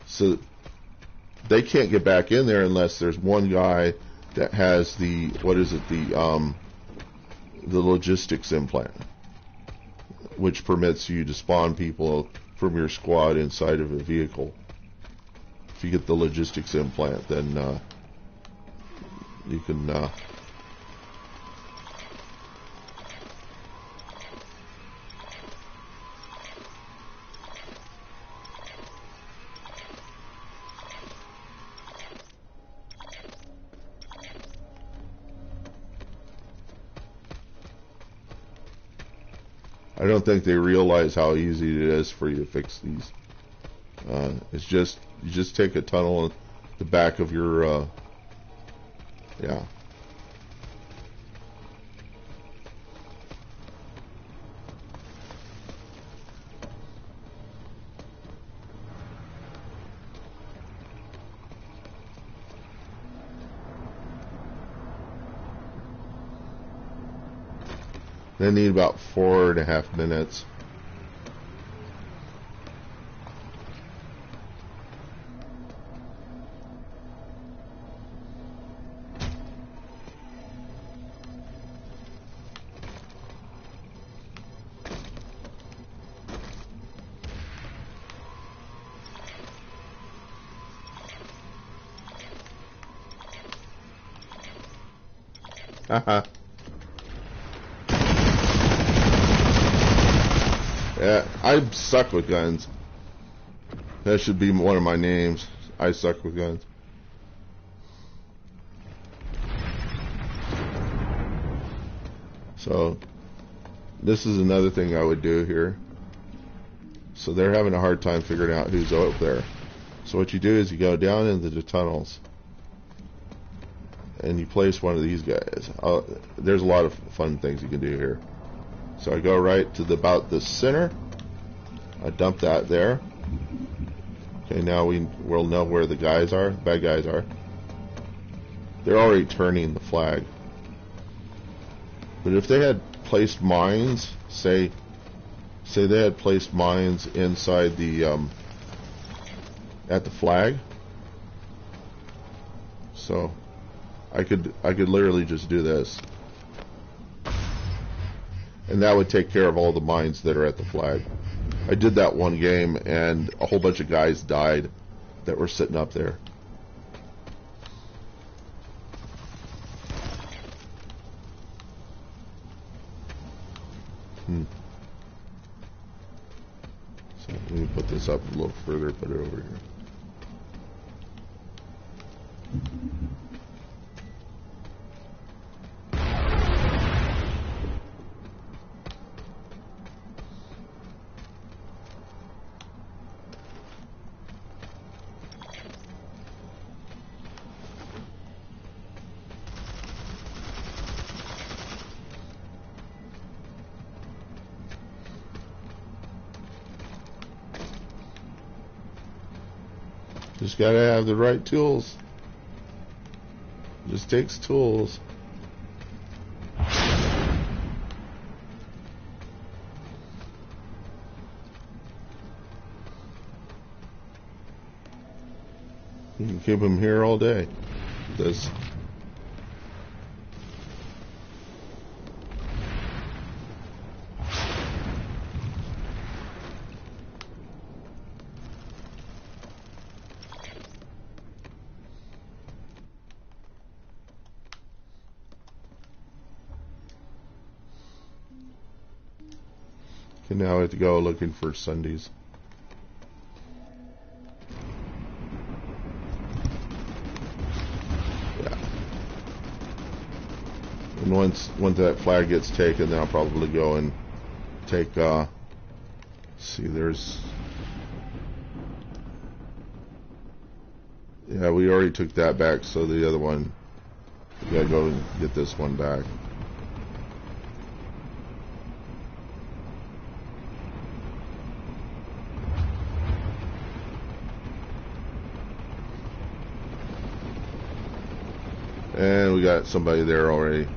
so they can't get back in there unless there's one guy that has the, what is it, the logistics implant, which permits you to spawn people from your squad inside of a vehicle. If you get the logistics implant, then you can I don't think they realize how easy it is for you to fix these. It's just, you just take a tunnel in the back of your, yeah. They need about 4.5 minutes. Haha. Yeah, I suck with guns. That should be one of my names. I suck with guns. So, this is another thing I would do here. So they're having a hard time figuring out who's up there. So what you do is you go down into the tunnels and you place one of these guys. There's a lot of fun things you can do here. So I go right to about the center. I dump that there. Okay, now we'll know where the guys are, the bad guys are. They're already turning the flag. But if they had placed mines, say they had placed mines inside the at the flag. So I could literally just do this. And that would take care of all the mines that are at the flag. I did that one game and a whole bunch of guys died that were sitting up there. So let me put this up a little further, put it over here. Just gotta have the right tools. Just takes tools. You can keep them here all day. This. And now I have to go looking for Sundays. Yeah. And once that flag gets taken, then I'll probably go and take. See, there's. Yeah, we already took that back, so the other one, we gotta go and get this one back. And we got somebody there already.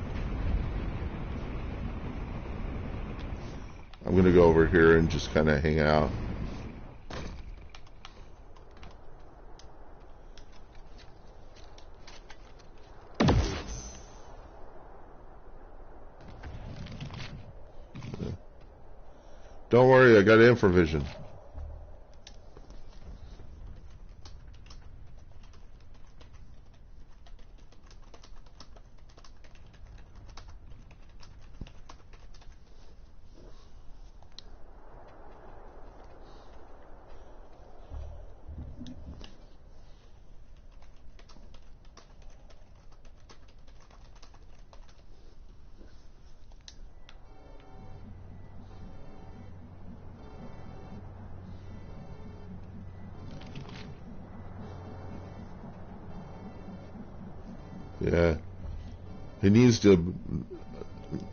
I'm gonna go over here and just kind of hang out. Don't worry, I got infravision. Yeah. He needs to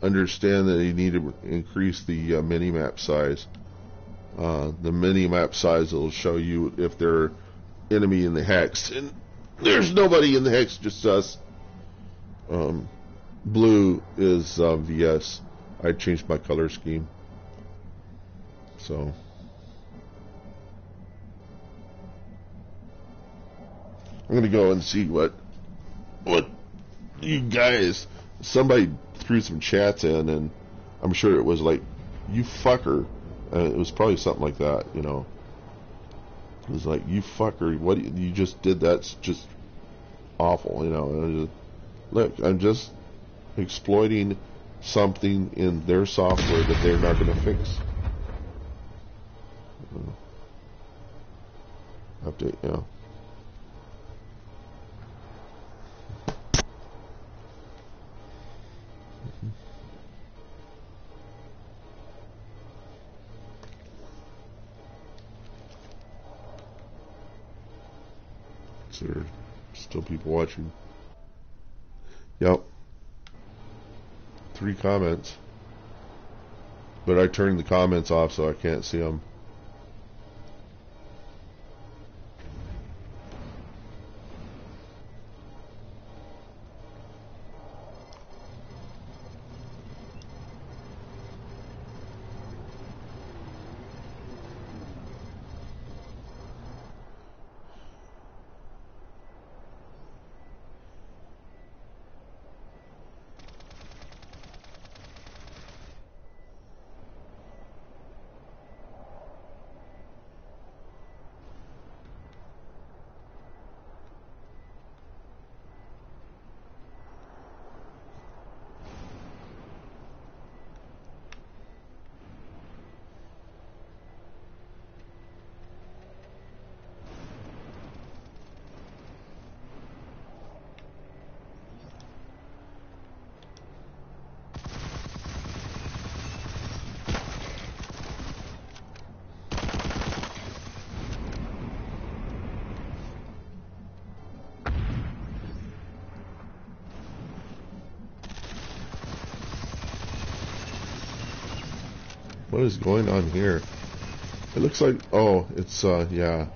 understand that he need to increase the mini-map size. The mini-map size will show you if they're enemy in the hex. And there's nobody in the hex, just us. Blue is VS. I changed my color scheme. So... I'm gonna go and see what you guys, somebody threw some chats in, and I'm sure it was like, you fucker. It was probably something like that, you know. It was like, you fucker, what you just did, that's just awful, you know. And look, I'm just exploiting something in their software that they're not going to fix. Update, yeah. So there are still people watching. Yep. 3 comments. But I turned the comments off so I can't see them. What is going on here? It looks like, oh, it's, yeah.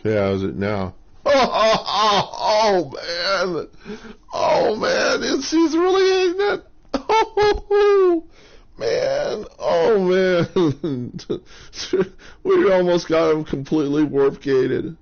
Okay, how's it now? Oh, man. Oh, man. She's really eating it. Oh, man. Oh, man. We almost got him completely warp gated.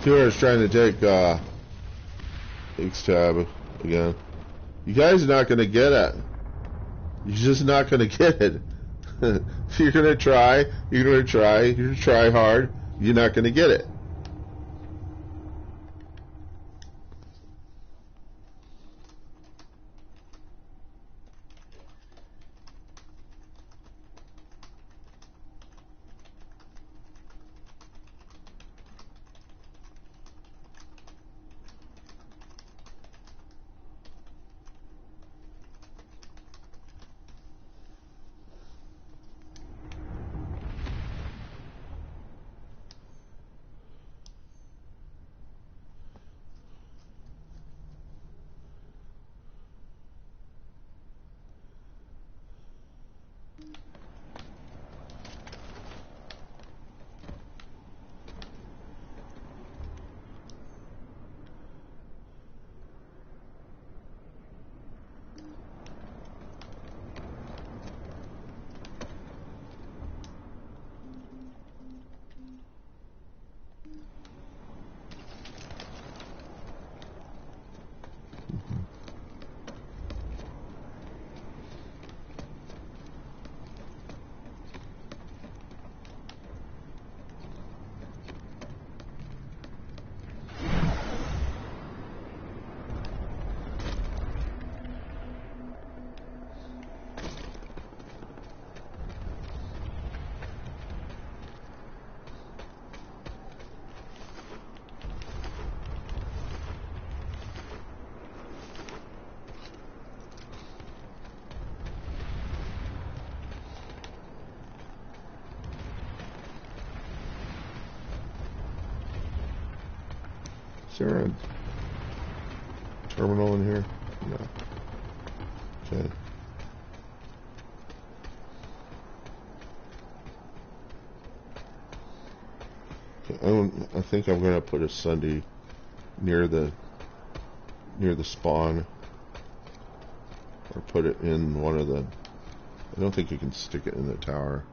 Here is trying to take X tab again. You guys are not going to get it. You're just not going to get it. You're going to try. You're going to try hard. You're not going to get it. Is there a terminal in here? No. Okay. I think I'm going to put a Sunday near the spawn, or put it in one of the. I don't think you can stick it in the tower.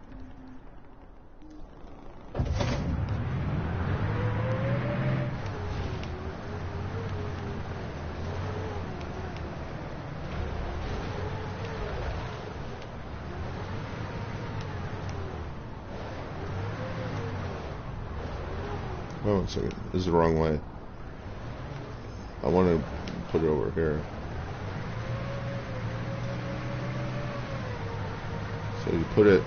Oh, one second. This is the wrong way. I want to put it over here. So you put it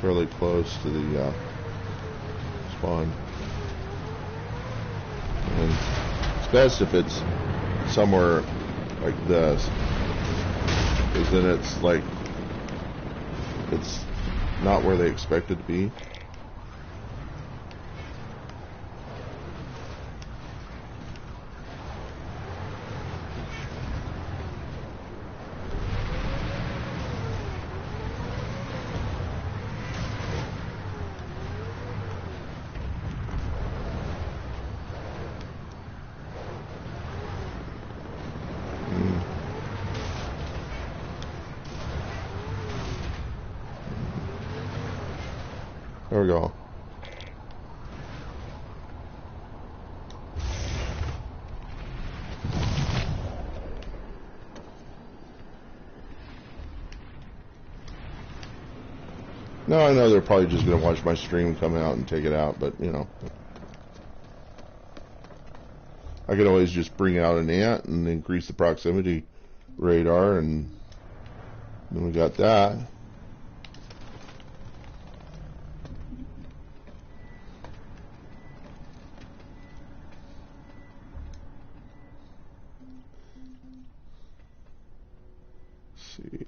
fairly close to the spawn. And it's best if it's somewhere like this, because then it's like, it's not where they expect it to be. There we go. No, I know they're probably just going to watch my stream come out and take it out, but, you know. I could always just bring out an ant and increase the proximity radar, and then we got that. See,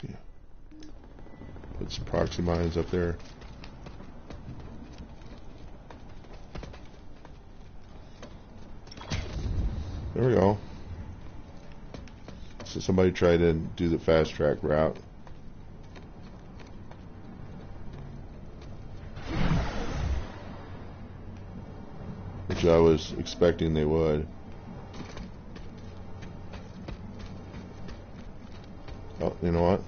put some proxy mines up there. There we go. So somebody tried to do the fast track route. Which I was expecting they would. Oh, you know what?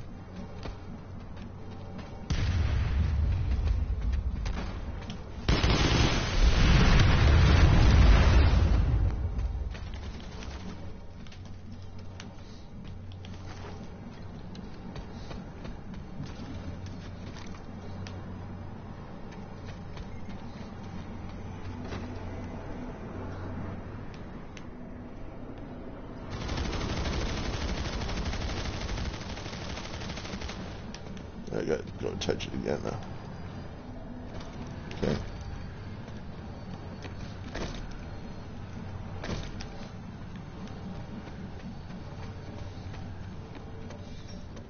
I gotta go touch it again now. Okay.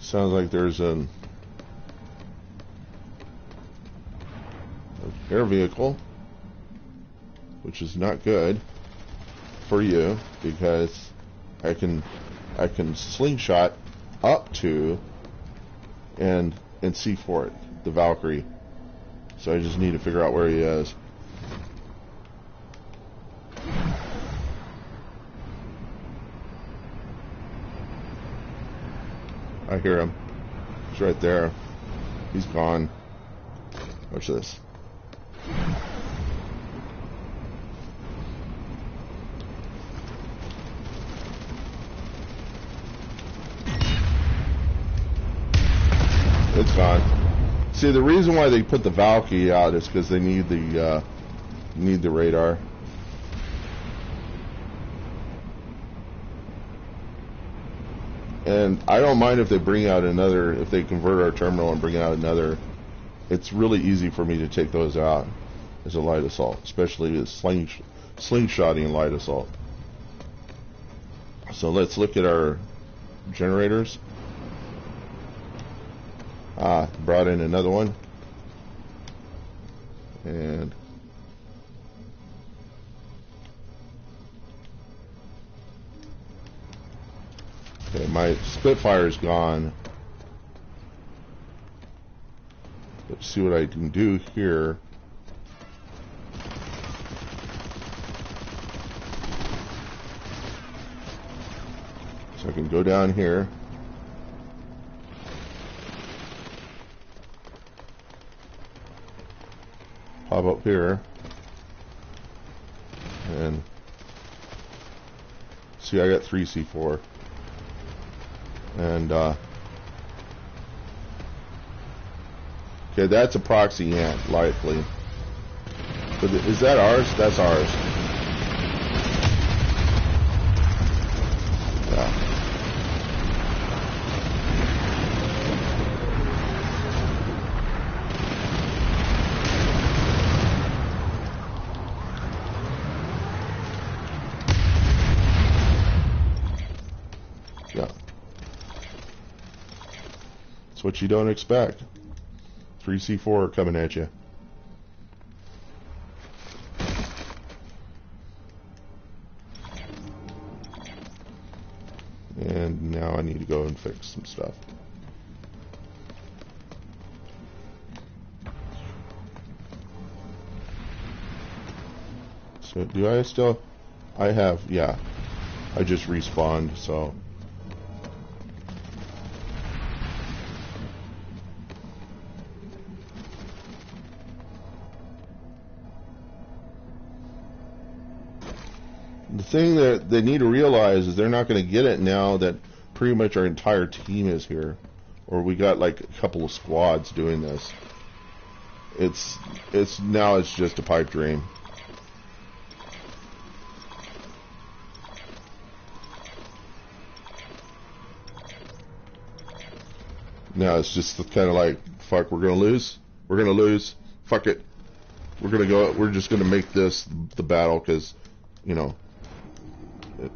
Sounds like there's an air vehicle, which is not good for you because I can slingshot up to and see for it, the Valkyrie. So I just need to figure out where he is. I hear him. He's right there. He's gone. Watch this. It's gone. See, the reason why they put the Valkyrie out is because they need the radar. And I don't mind if they bring out another, if they convert our terminal and bring out another. It's really easy for me to take those out as a light assault, especially with slingshotting light assault. So let's look at our generators. Brought in another one. And okay, my Spitfire's gone. Let's see what I can do here. So I can go down here. Pop up here. And see, I got 3 C4. And okay, that's a proxy ant, likely. But is that ours? That's ours. Yeah. Yeah. It's what you don't expect. 3 C4 coming at you. And now I need to go and fix some stuff. So do I still? I have, yeah. I just respawned, so. The thing that they need to realize is they're not going to get it now that pretty much our entire team is here, or we got like a couple of squads doing this. It's just a pipe dream. Now it's just kind of like, fuck, we're gonna lose. We're gonna lose. Fuck it. We're gonna go. We're just gonna make this the battle because, you know.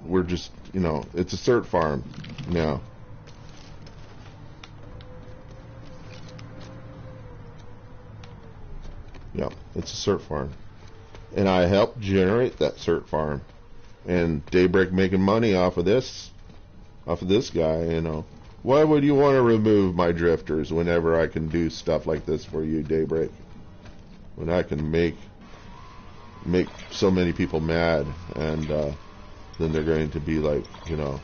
We're just, you know, it's a cert farm now. Yeah, it's a cert farm. And I helped generate that cert farm. And Daybreak making money off of this guy, you know. Why would you want to remove my drifters whenever I can do stuff like this for you, Daybreak? When I can make so many people mad, and then they're going to be like, you know,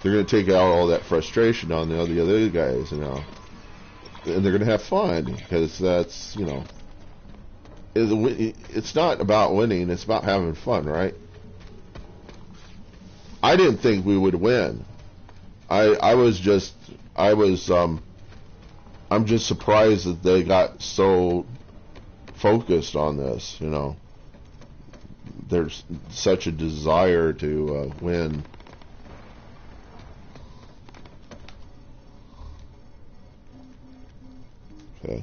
they're going to take out all that frustration on the other guys, you know, and they're going to have fun because that's, you know, it's not about winning, it's about having fun, right? I didn't think we would win. I'm just surprised that they got so focused on this, you know. There's such a desire to win. Okay.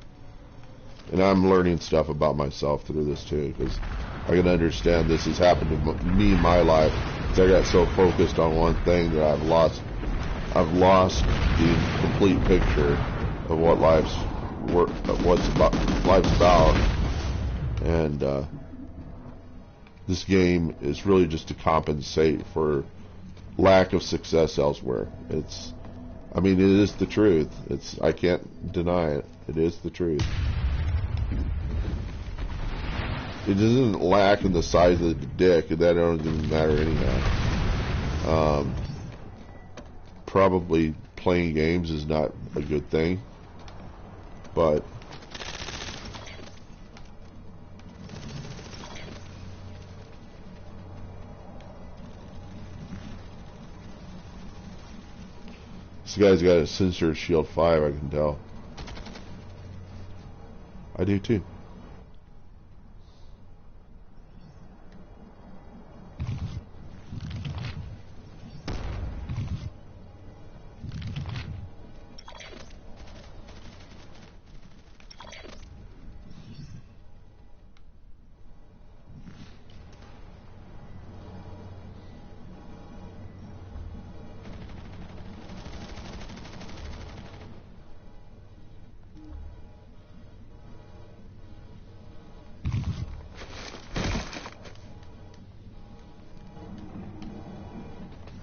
And I'm learning stuff about myself through this too, because I can understand this has happened to me in my life. I got so focused on one thing that I've lost the complete picture of what life's about. And this game is really just to compensate for lack of success elsewhere. I mean, it is the truth. I can't deny it. It is the truth. It doesn't lack in the size of the dick, and that doesn't matter anyhow. Probably playing games is not a good thing, but this guy's got a sensor shield 5, I can tell. I do too.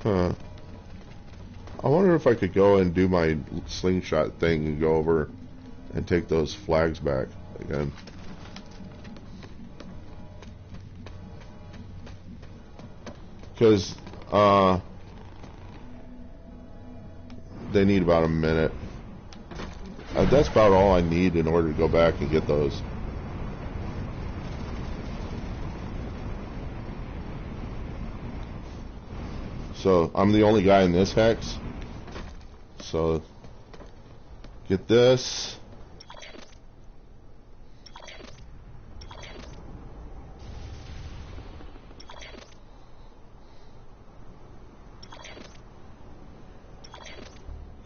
Huh. I wonder if I could go and do my slingshot thing and go over and take those flags back again. Because they need about a minute. That's about all I need in order to go back and get those. So I'm the only guy in this hex. So get this.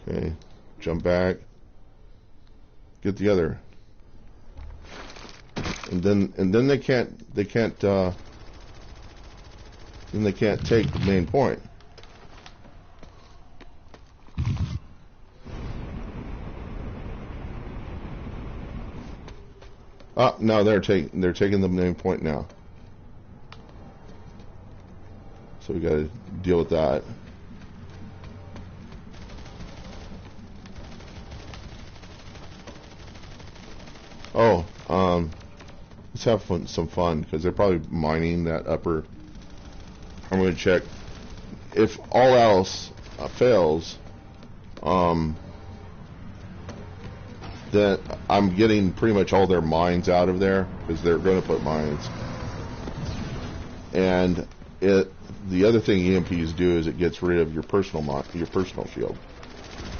Okay, jump back. Get the other. And then they can't then they can't take the main point. Oh, no, they're taking the main point now. So we got to deal with that. Oh, let's have some fun because they're probably mining that upper. I'm going to check if all else fails. That I'm getting pretty much all their mines out of there because they're going to put mines. And the other thing EMPs do is it gets rid of your personal shield.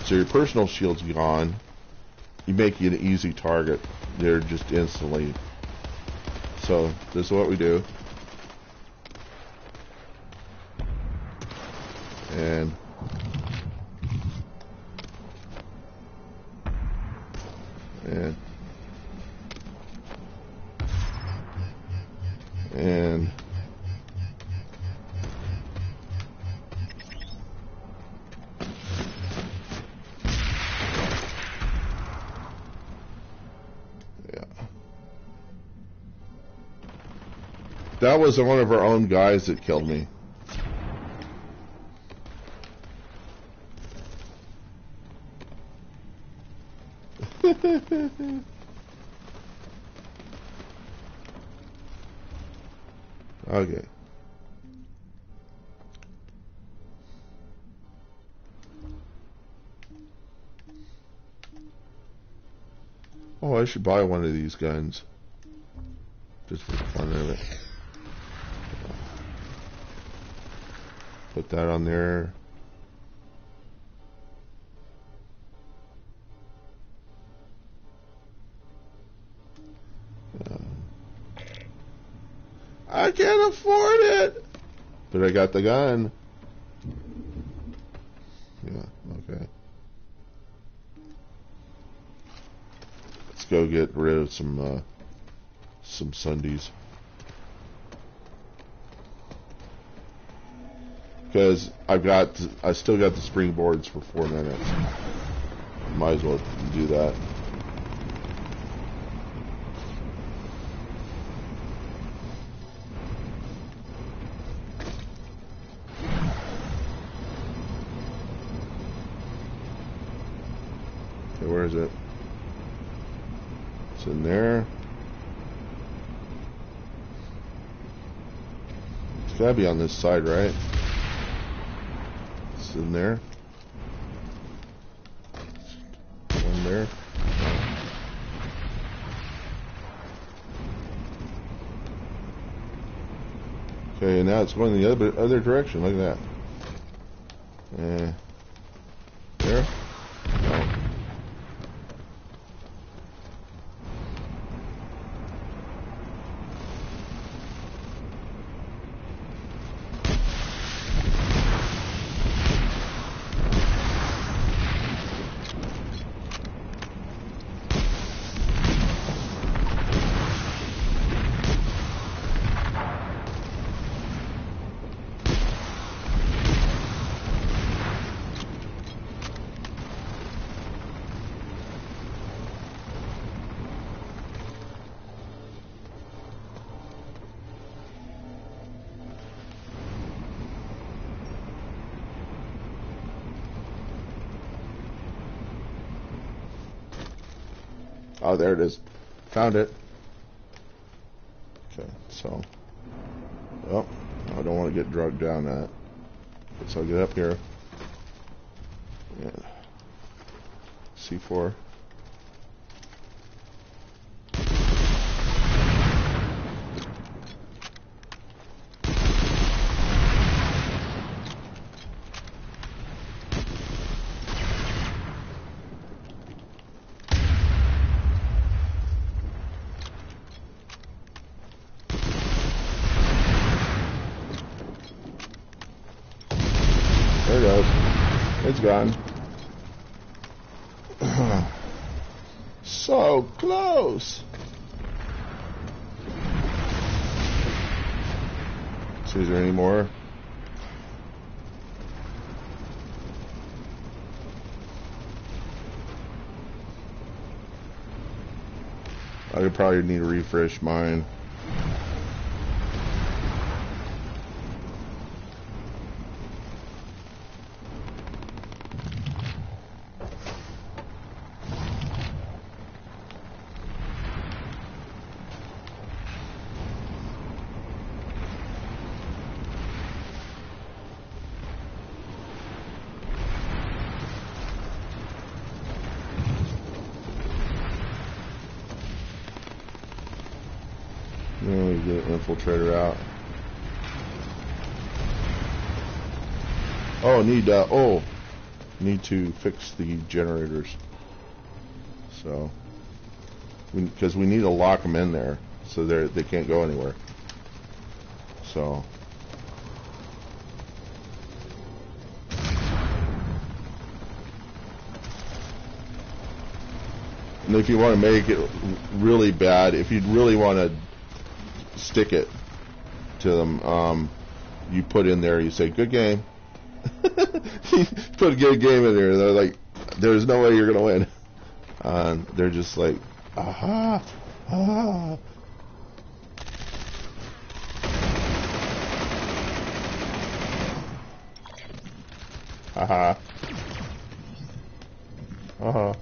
So your personal shield's gone. You make you an easy target. They're just instantly. So this is what we do. And yeah, that was one of our own guys that killed me. Okay. Oh, I should buy one of these guns. Just for the fun of it. Put that on there. I can't afford it, but I got the gun. Yeah, okay. Let's go get rid of some Sundays. Because I still got the springboards for 4 minutes. Might as well do that. Okay, where is it? It's in there. It's gotta be on this side, right? It's in there. One there. Okay, now it's going the other direction. Look at that. There. No. Oh, there it is. Found it. Okay, so. Well, I don't want to get drugged down that. So I'll get up here. Yeah. C4. There it goes. It's gone. So close. So is there any more? I could probably need to refresh mine. Then we get infiltrator out. Oh, need to fix the generators. So, because we need to lock them in there so they can't go anywhere. So. And if you want to make it really bad, if you really want to stick it to them, you put in there, you say, good game. You put a good game in there, they're like, there's no way you're going to win. They're just like, aha, aha. Aha. Uh-huh.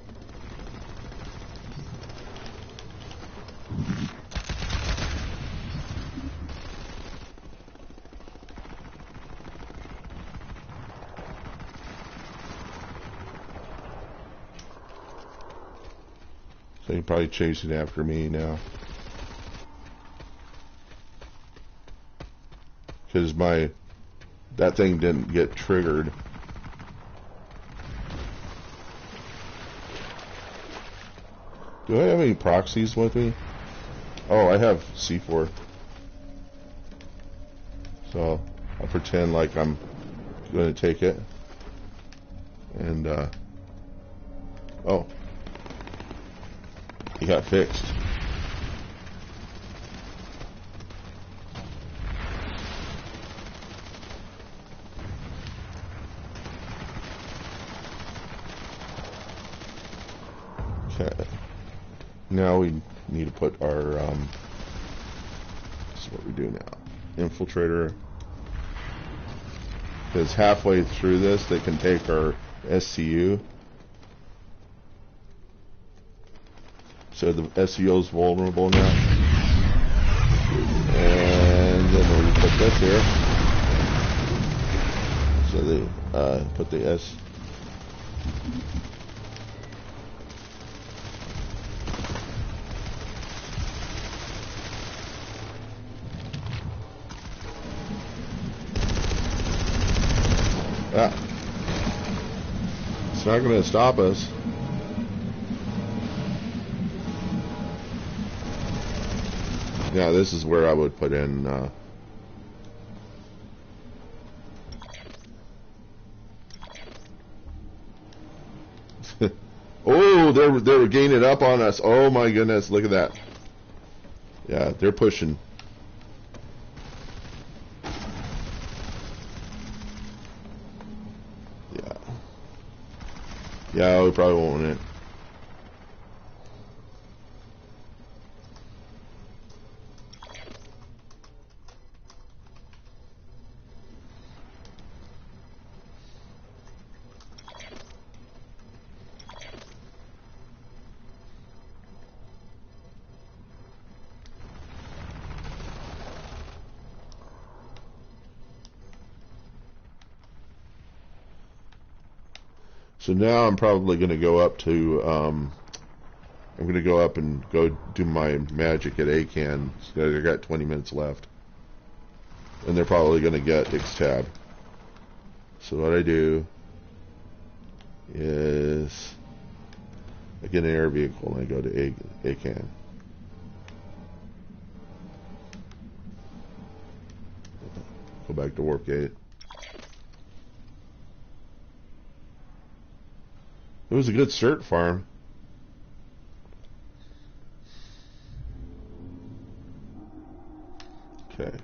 So you're probably chasing after me now. Because that thing didn't get triggered. Do I have any proxies with me? Oh, I have C4. So I'll pretend like I'm going to take it. And, oh. He got fixed. Okay. Now we need to put our, this is what we do now. Infiltrator. Because halfway through this, they can take our SCU. So the SCU is vulnerable now. And then we put this here. So they put the S. It's not going to stop us. Yeah, this is where I would put in oh, they're gaining up on us. Oh my goodness, look at that. Yeah, they're pushing. Yeah, we probably won't win it. So now I'm probably going to go up to, I'm going to go up and go do my magic at ACAN. So I got 20 minutes left. And they're probably going to get X-Tab. So what I do is I get an air vehicle and I go to ACAN. Go back to warp gate. It was a good cert farm. Okay.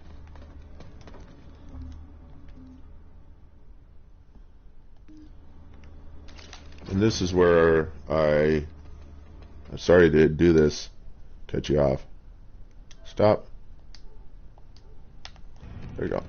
And this is where I'm sorry to do this, cut you off. Stop. There you go.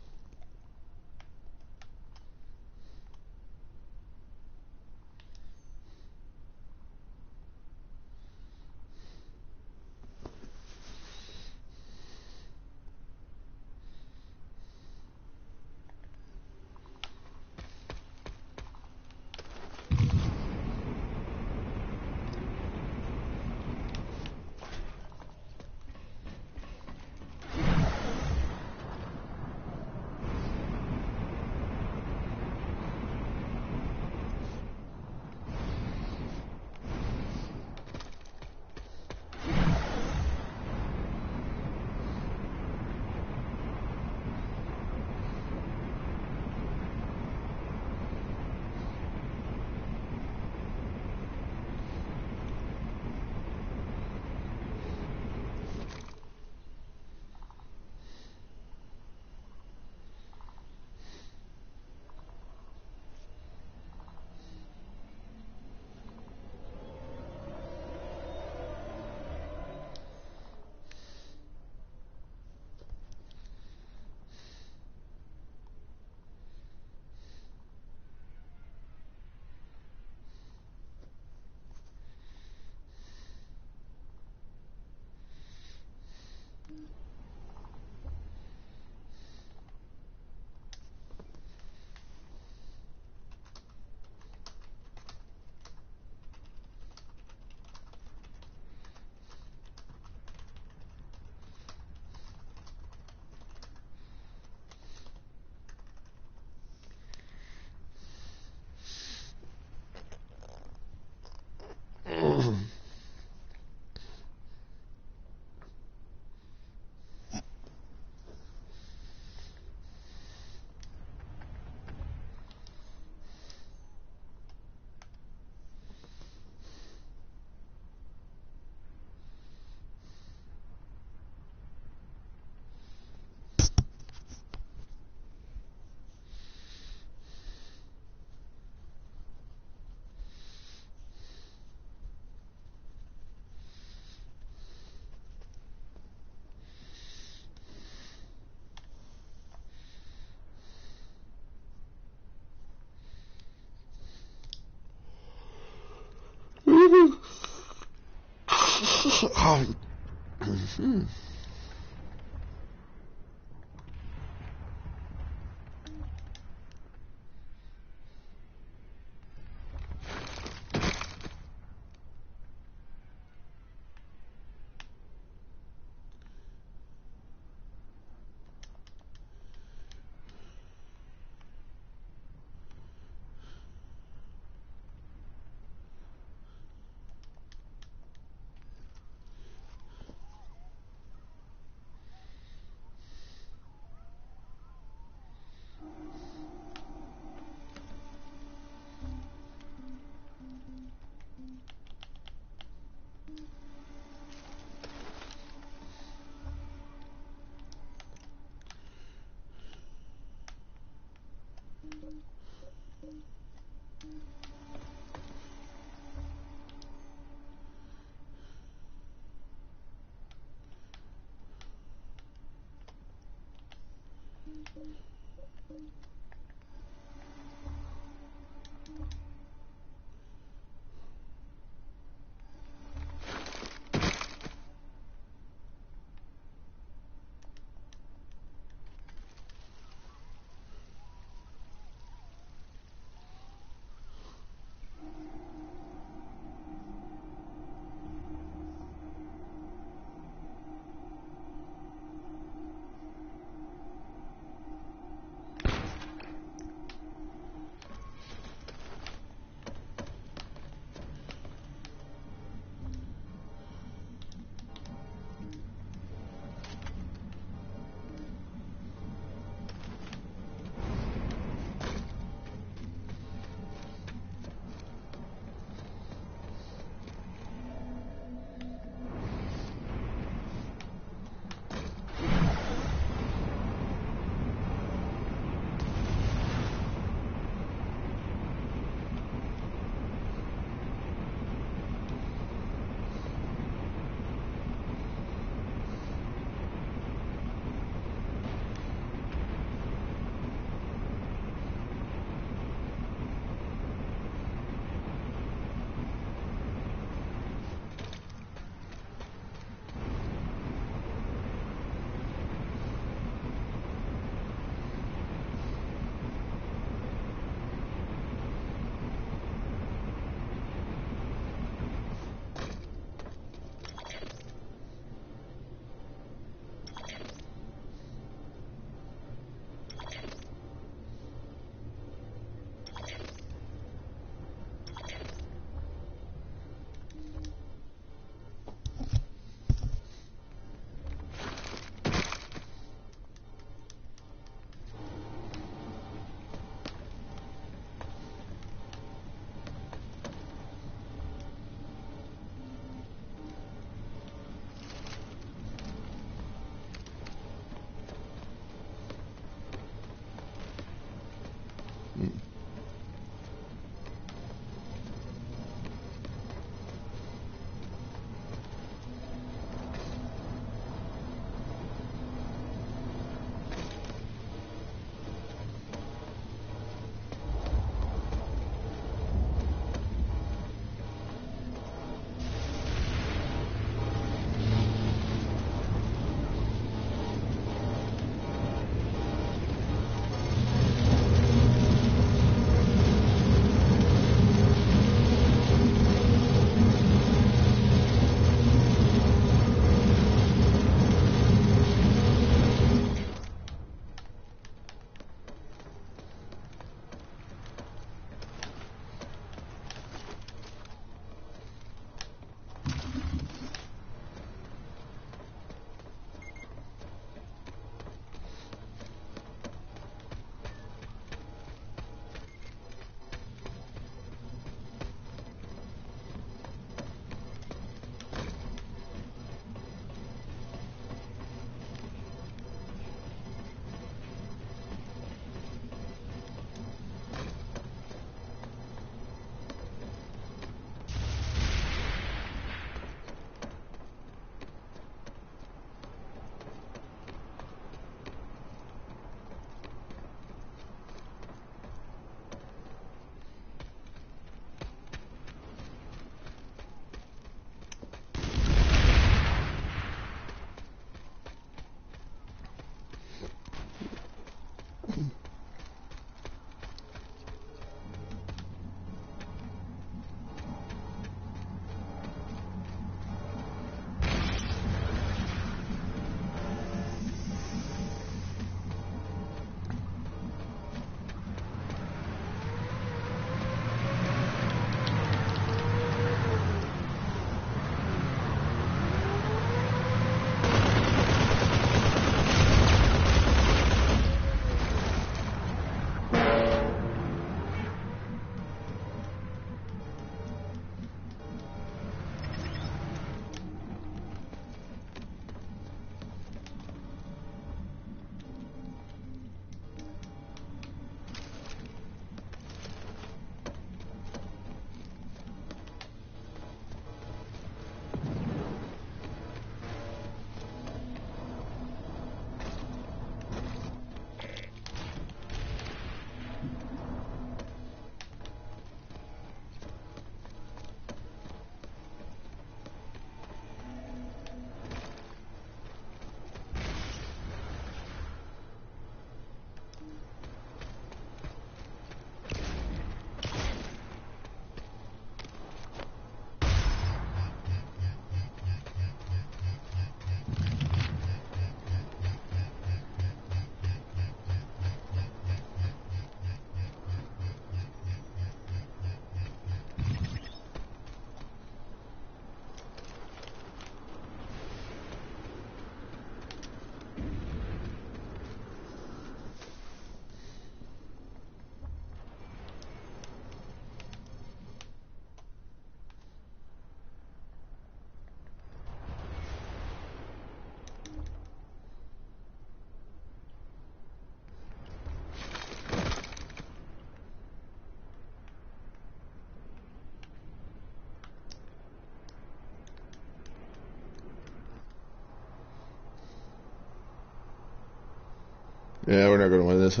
Yeah, we're not gonna win this.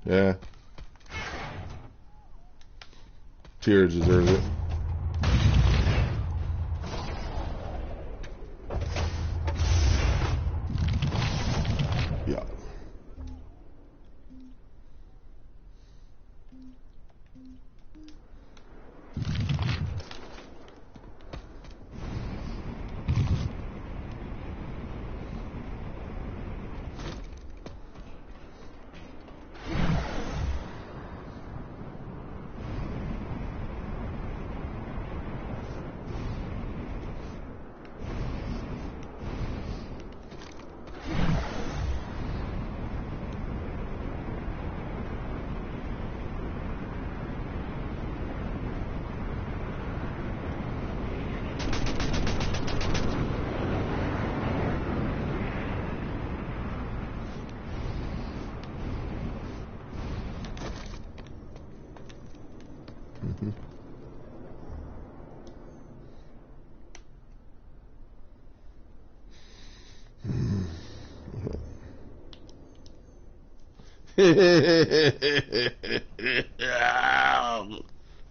Yeah. Tears deserves it. Yeah.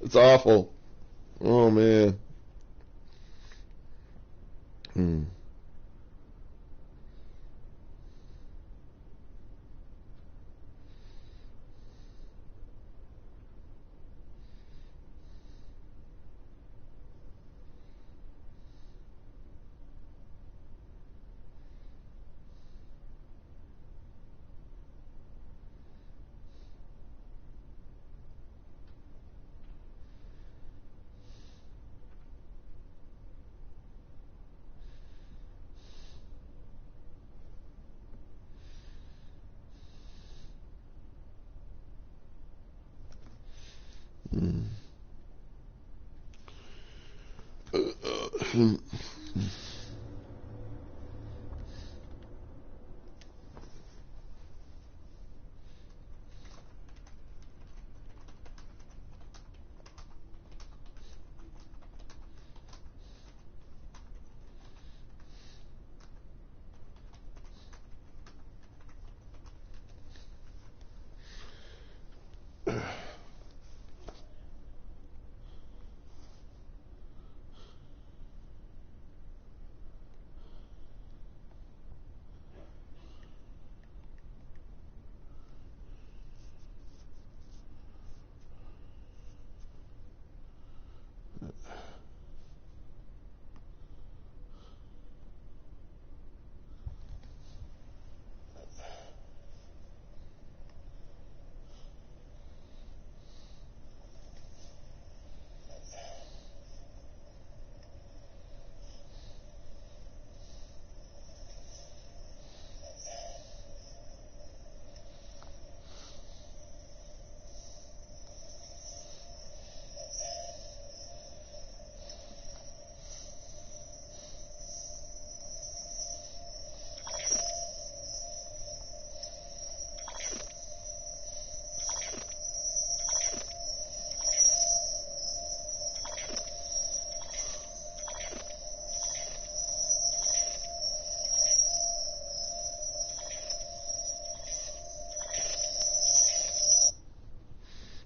It's awful. Oh man.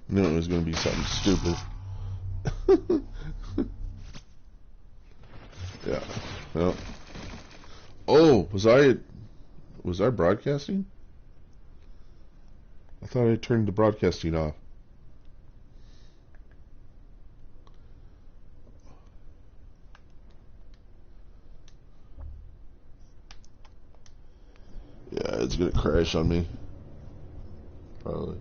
Knew it was going to be something stupid. Yeah. Well. Oh, was I broadcasting? I thought I turned the broadcasting off. Yeah, it's going to crash on me. Probably.